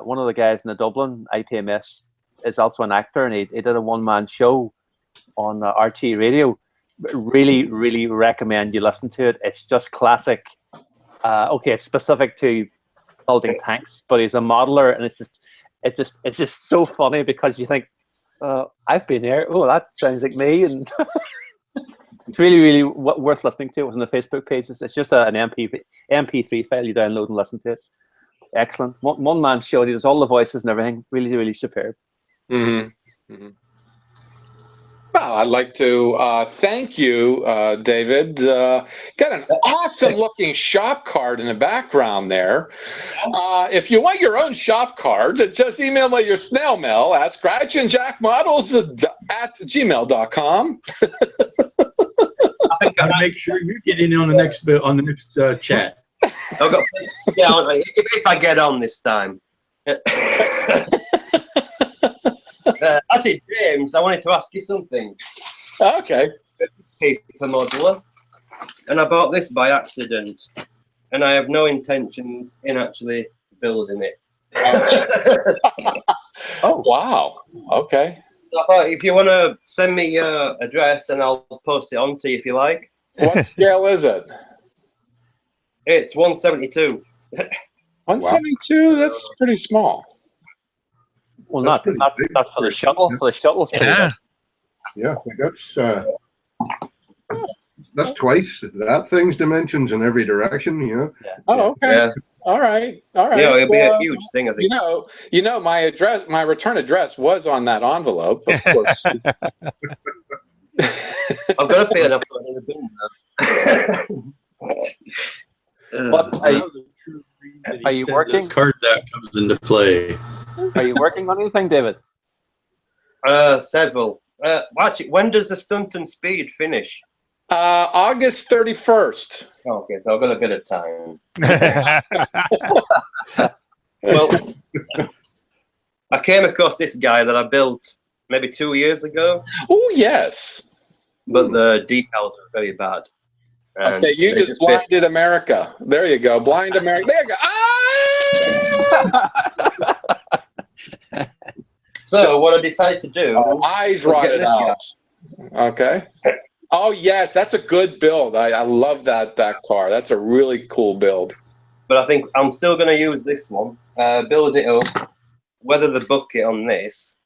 one of the guys in the Dublin IPMS is also an actor, and he did a one-man show on RT Radio. Really, really recommend you listen to it. It's just classic. Okay, it's specific to building tanks, but he's a modeler, and it's just so funny because you think, I've been there. Oh, that sounds like me, and it's really, really worth listening to. It was on the Facebook page. It's just an MP3 file you download and listen to it. Excellent. One man show. He does all the voices and everything. Really, really superb. Mm-hmm. Mm-hmm. Well, I'd like to thank you, David. Got an awesome-looking shop card in the background there. If you want your own shop cards, just email me your snail mail at scratchandjackmodels@gmail.com. I gotta make sure you get in on the next chat. If I get on this time. Actually, James, I wanted to ask you something. Okay. Paper modeler, and I bought this by accident, and I have no intentions in actually building it. Oh wow! Okay. I thought if you want to send me your address, and I'll post it on to you if you like. What scale is it? It's 172. 172. That's pretty small. Well, That's not pretty big for the for- shuttle. For the shuttle, Yeah. Yeah, like that's twice that thing's dimensions in every direction. You know. Yeah. Oh, okay. Yeah. All right. All right. Yeah, it'll be a huge thing, I think. You know, my return address was on that envelope, of course. I've got a feeling I've got it in there. What are you working? Card that comes into play. Are you working on anything, David? Several. Actually, when does the Stunt and Speed finish? August 31st. Okay, so I've got a bit of time. Well, I came across this guy that I built maybe 2 years ago, Oh, yes. but the decals are very bad. And Okay, you they just blinded America. There you go. Blind America. There you go. Ah! So what I decided to do Eyes was get rotted this guy. out. Okay. Oh, yes. That's a good build. I love that car. That's a really cool build. But I think I'm still going to use this one, build it up, weather the bucket on this,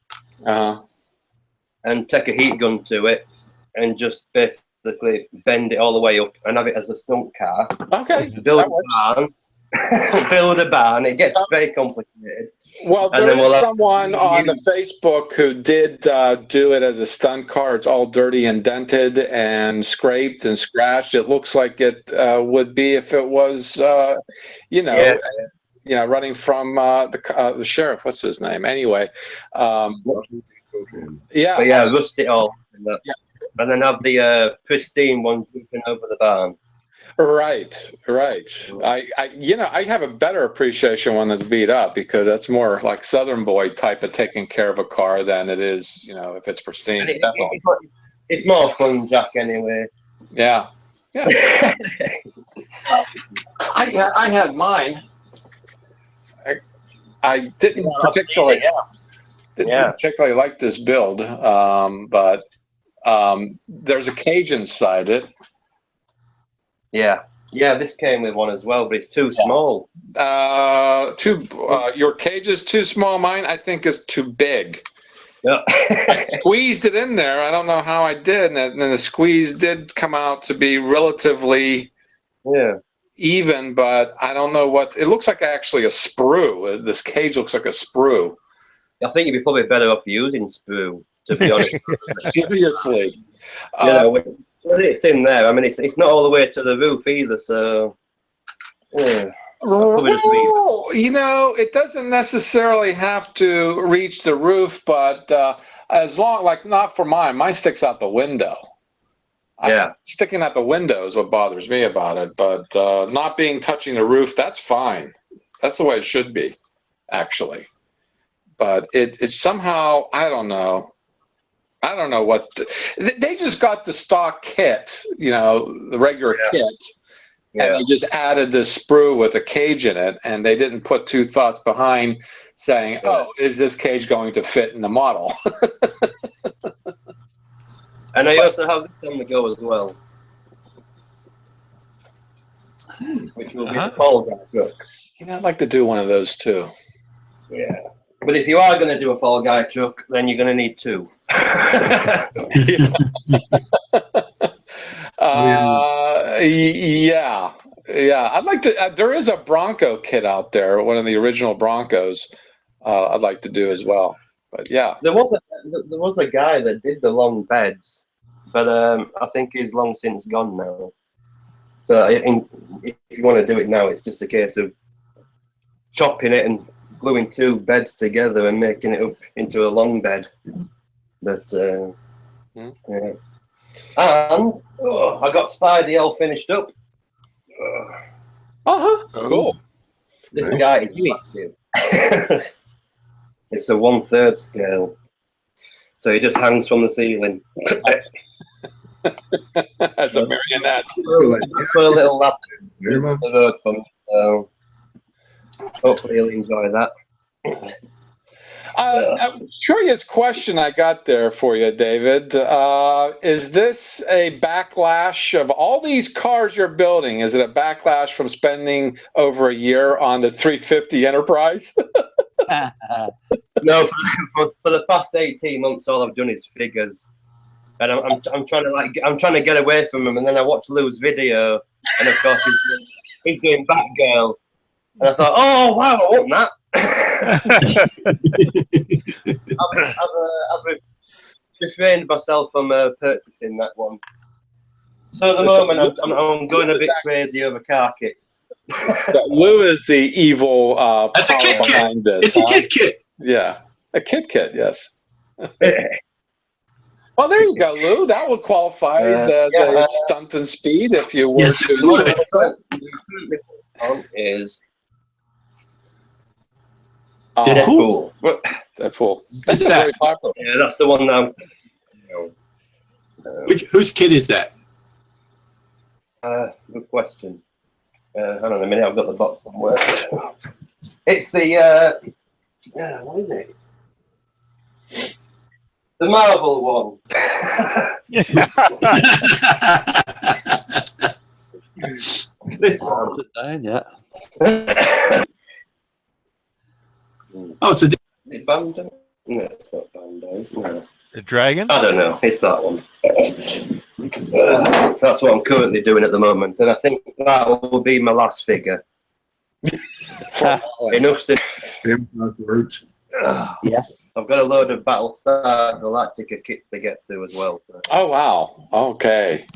and take a heat gun to it, and just basically bend it all the way up and have it as a stunt car. Okay. Build that a works. barn. Build a barn. It gets very complicated. Well, And there then is we'll have- someone on the Facebook who did do it as a stunt car. It's all dirty and dented and scraped and scratched. It looks like it would be if it was, running from the sheriff. What's his name? Anyway, But yeah, rust it all. And then have the pristine one drooping over the barn. Right. I have a better appreciation when it's beat up because that's more like Southern boy type of taking care of a car than it is, if it's pristine. It's more fun, Jack. Anyway. Yeah. I had mine. I didn't particularly like this build, but there's a cage inside it. Yeah, this came with one as well, but it's too small. Your cage is too small. Mine, I think, is too big. Yeah. I squeezed it in there. I don't know how I did, and then the squeeze did come out to be relatively even, but I don't know what it looks like. Actually, a sprue. This cage looks like a sprue. I think you'd be probably better off using sprue, to be honest. Seriously. When it's in there, I mean, it's not all the way to the roof either, so yeah. Well, it doesn't necessarily have to reach the roof, but as long, not for mine. Mine sticks out the window. Sticking out the window is what bothers me about it, but not touching the roof, that's fine. That's the way it should be, actually. But it somehow, I don't know what they just got the stock kit, the regular kit, and they just added this sprue with a cage in it, and they didn't put two thoughts behind saying, "Oh, is this cage going to fit in the model?" And I also have this on the go as well, which will be a fall guy truck. I'd like to do one of those too. Yeah. But if you are going to do a fall guy truck, then you're going to need two. I'd like to. There is a Bronco kit out there, one of the original Broncos. I'd like to do as well. But yeah, there was a guy that did the long beds, but I think he's long since gone now. So if you want to do it now, it's just a case of chopping it and gluing two beds together and making it up into a long bed. But and I got Spidey all finished up. Cool. This guy is massive. It's a 1/3 scale, so he just hangs from the ceiling. As a marionette. Just put a little lap on the road for me. So hopefully he'll enjoy that. A curious question I got there for you, David. Is this a backlash of all these cars you're building? Is it a backlash from spending over a year on the 350 Enterprise? No, for the past 18 months, all I've done is figures, and I'm trying to get away from them. And then I watched Lou's video, and of course he's doing Batgirl, and I thought, oh wow, I want that. I've refrained myself from purchasing that one. So at the moment, I'm going a bit crazy over car kits. Lou is the evil power behind this. It's a kit kit. Yeah, a kit kit. Yes. Well, there you go, Lou. That would qualify as a stunt and speed if you were to. Is Deadpool. Deadpool. That's very popular. Yeah, that's the one now. Whose kit is that? Good question. Hang on a minute, I've got the box somewhere. It's the what is it? The Marvel one. This one. Yeah. Oh, it's a. Is it Bandai? No, it's not Bandai. No. The dragon? I don't know. It's that one. So that's what I'm currently doing at the moment, and I think that will be my last figure. Enough said. Yes. I've got a load of Battlestar Galactica kits to get through as well. So. Oh wow! Okay,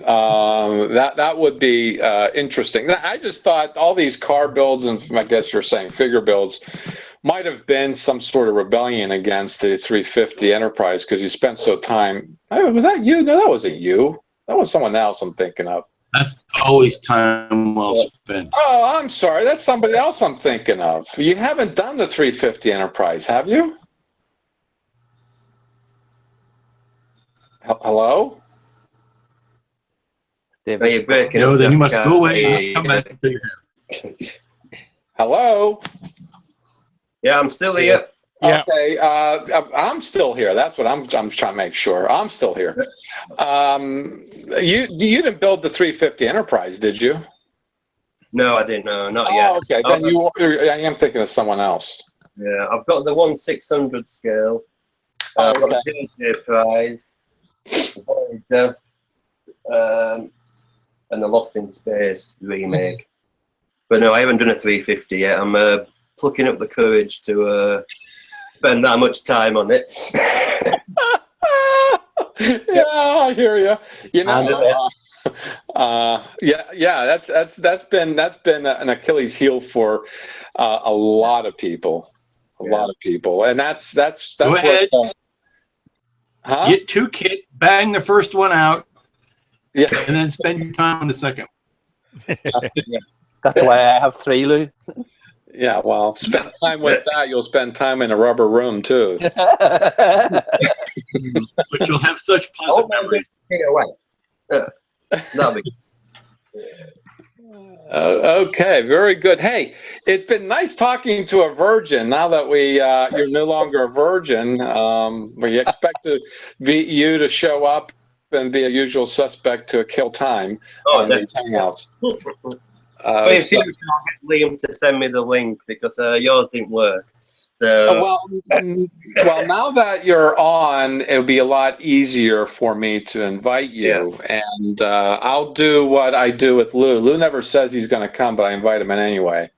that would be interesting. I just thought all these car builds, and I guess you're saying figure builds, might have been some sort of rebellion against the 350 Enterprise because you spent so time. Oh, was that you? No, that wasn't you. That was someone else I'm thinking of. That's always time well spent. Oh, I'm sorry. That's somebody else I'm thinking of. You haven't done the 350 Enterprise, have you? Hello? Are you breaking No, up, then you Jeff? must go away and come back to your house. Hello? Yeah, I'm still here. Yeah. Okay, I'm still here. That's what I'm trying to make sure. I'm still here. You didn't build the 350 Enterprise, did you? No, I didn't. No, not yet. Oh, okay. Then I am thinking of someone else. Yeah, I've got the 1/600 scale. Oh, I've got okay. the JJ Prize, Voyager, and the Lost in Space remake. But no, I haven't done a 350 yet. I'm plucking up the courage to spend that much time on it. Yeah, I hear you. You know, yeah. That's been an Achilles heel for a lot of people. A lot of people, and that's Go ahead. Huh? Get 2 kits, bang the first one out, Yeah, and then spend your time on the second one. That's why I have 3, Lou. yeah. Well, spend time with that. You'll spend time in a rubber room too. But you'll have such pleasant memories. That'll be Okay, very good. Hey, it's been nice talking to a virgin. Now that you're no longer a virgin, we expect you to show up and be a usual suspect to kill time on these Hangouts. If you can get Liam to send me the link because yours didn't work. So well, now that you're on, it'll be a lot easier for me to invite you, and I'll do what I do with Lou. Lou never says he's going to come, but I invite him in anyway.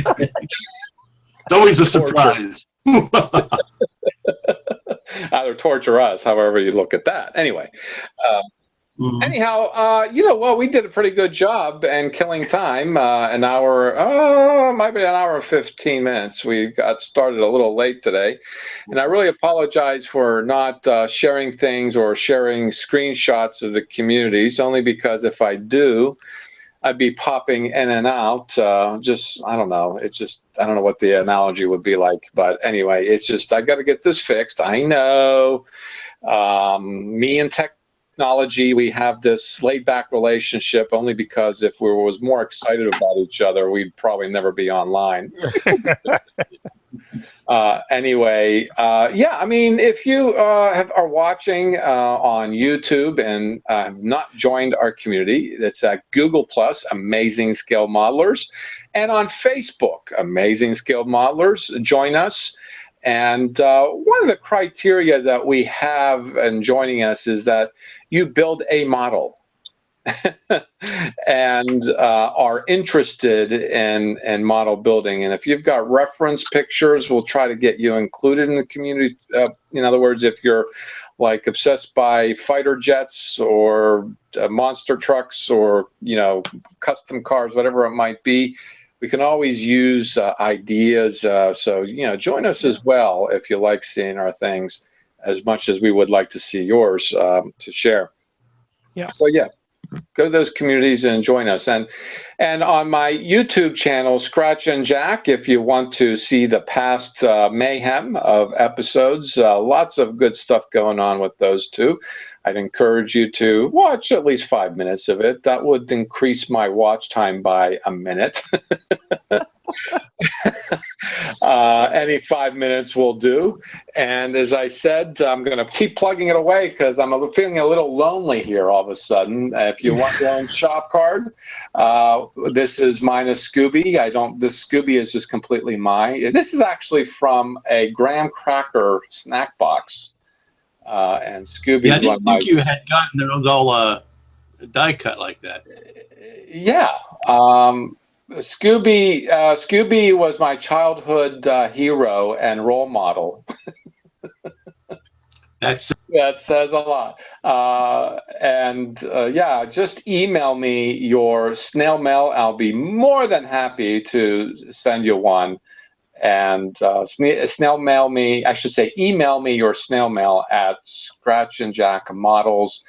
It's always a surprise. Either torture us, however you look at that. Anyway. Anyhow, you know what? We did a pretty good job in killing time. An hour, might be an hour and 15 minutes. We got started a little late today. And I really apologize for not sharing things or sharing screenshots of the communities, only because if I do, I'd be popping in and out. I don't know. I don't know what the analogy would be like. But anyway, I got to get this fixed. I know. Me and technology, we have this laid-back relationship only because if we was more excited about each other, we'd probably never be online. Anyway, I mean, if you are watching on YouTube and have not joined our community, it's at Google Plus, Amazing Scale Modelers, and on Facebook, Amazing Scale Modelers. Join us. And one of the criteria that we have in joining us is that you build a model and are interested in model building. And if you've got reference pictures, we'll try to get you included in the community. In other words, if you're like obsessed by fighter jets or monster trucks or, custom cars, whatever it might be, we can always use ideas. So, join us as well if you like seeing our things as much as we would like to see yours to share. Yeah. So, go to those communities and join us. And on my YouTube channel, Scratch and Jack, if you want to see the past mayhem of episodes, lots of good stuff going on with those two. I'd encourage you to watch at least 5 minutes of it. That would increase my watch time by a minute. Any 5 minutes will do. And as I said, I'm going to keep plugging it away because I'm feeling a little lonely here all of a sudden. If you want your own shop card, this is minus Scooby. This Scooby is just completely mine. This is actually from a graham cracker snack box. And Scooby. Yeah, I didn't think you had gotten those all die cut like that. Yeah. Scooby was my childhood hero and role model. That says a lot. Just email me your snail mail. I'll be more than happy to send you one. And email me your snail mail at scratchandjackmodels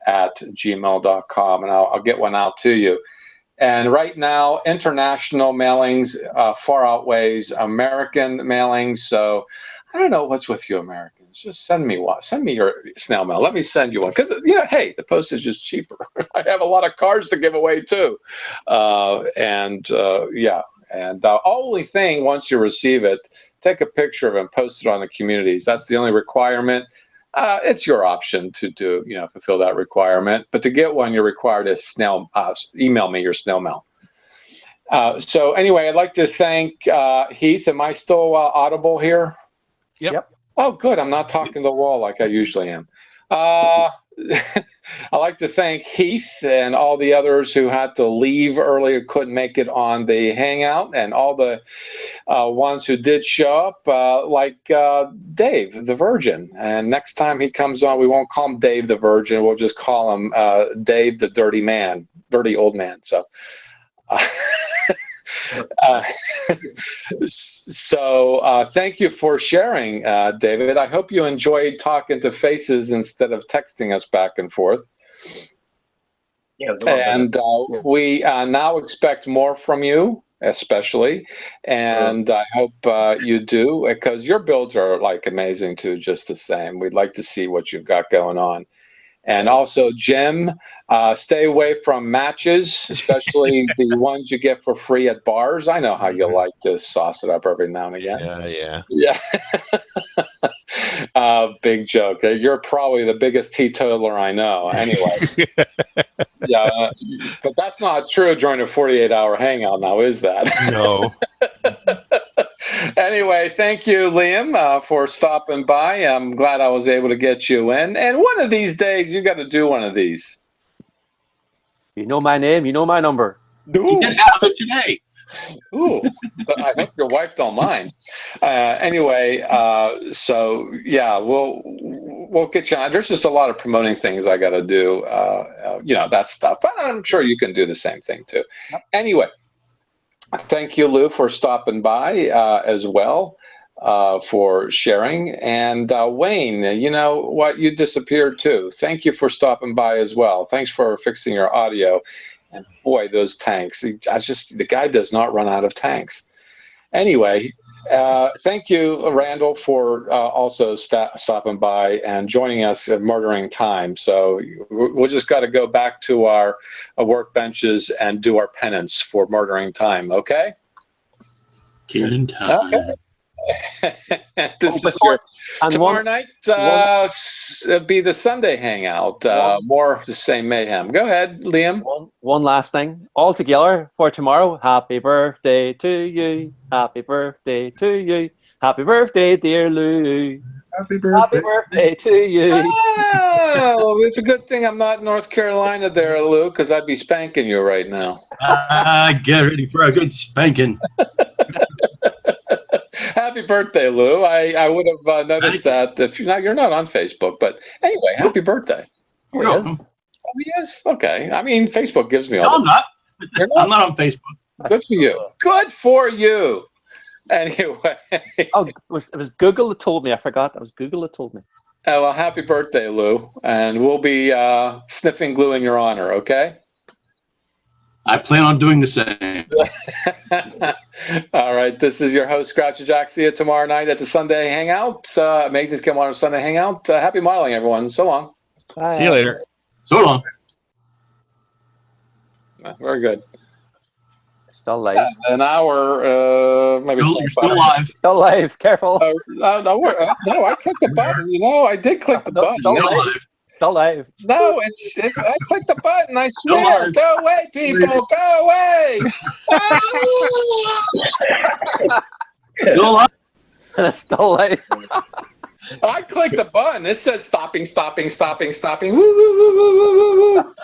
@gmail.com, and I'll get one out to you. And right now, international mailings far outweighs American mailings. So I don't know what's with you Americans. Just send me one. Send me your snail mail. Let me send you one. Because, hey, the postage is cheaper. I have a lot of cards to give away, too. Yeah. And the only thing, once you receive it, take a picture of it and post it on the communities. That's the only requirement. It's your option to do, fulfill that requirement. But to get one, you're required to email me your snail mail. So anyway, I'd like to thank Heath. Am I still audible here? Yep. Oh, good. I'm not talking to the wall like I usually am. I'd like to thank Heath and all the others who had to leave early, couldn't make it on the Hangout, and all the ones who did show up, like Dave the Virgin. And next time he comes on, we won't call him Dave the Virgin. We'll just call him Dave the Dirty Old Man. So. Thank you for sharing, David. I hope you enjoyed talking to faces instead of texting us back and forth. Yeah, and we now expect more from you, especially, and I hope you do, because your builds are like amazing too, just the same. We'd like to see what you've got going on. And also, Jim, stay away from matches, especially the ones you get for free at bars. I know how you like to sauce it up every now and again. Yeah. Big joke. You're probably the biggest teetotaler I know. Anyway. Yeah, but that's not true during a 48-hour hangout now, is that? No. Anyway, thank you, Liam, for stopping by. I'm glad I was able to get you in. And one of these days, you got to do one of these. You know my name. You know my number. You did have it today. Ooh, but I hope your wife don't mind. Anyway, so yeah, we'll get you on. There's just a lot of promoting things I got to do, that stuff. But I'm sure you can do the same thing too. Yep. Anyway, thank you, Lou, for stopping by as well, for sharing. And Wayne, you know what? You disappeared too. Thank you for stopping by as well. Thanks for fixing your audio. And boy, those tanks, the guy does not run out of tanks. Anyway, thank you, Randall, for also stopping by and joining us at Murdering Time. So we'll just got to go back to our workbenches and do our penance for Murdering Time, okay? Killing time. Okay. This is your tomorrow night. It'll be the Sunday hangout. More the same mayhem. Go ahead, Liam. One last thing. All together for tomorrow. Happy birthday to you. Happy birthday to you. Happy birthday, dear Lou. Happy birthday. Happy birthday to you. Oh, it's a good thing I'm not in North Carolina there, Lou, because I'd be spanking you right now. Get ready for a good spanking. Happy birthday, Lou. I would have noticed that if you're not on Facebook, but anyway, happy birthday. No. Oh, he is? Okay. I mean, Facebook gives me all No, I'm not. You're not? I'm not on Facebook. Good for you. Good for you. Anyway. Oh, it was Google that told me. I forgot. That was Google that told me. Oh, well, happy birthday, Lou. And we'll be sniffing glue in your honor, okay? I plan on doing the same. All right. This is your host, Scratchy Jack. See you tomorrow night at the Sunday Hangout. Amazing Scale Model Sunday Hangout. Happy modeling, everyone. So long. Bye. See you later. So long. Very good. Still live. An hour, maybe. You're still live. Still live. Careful. No, I clicked the button. I did click the button. Still live. Still live. No, it's. I clicked the button. I swear. Go away, people. Go away. Still live. Still live. I clicked the button. It says stopping. Woo, woo, woo, woo, woo, woo.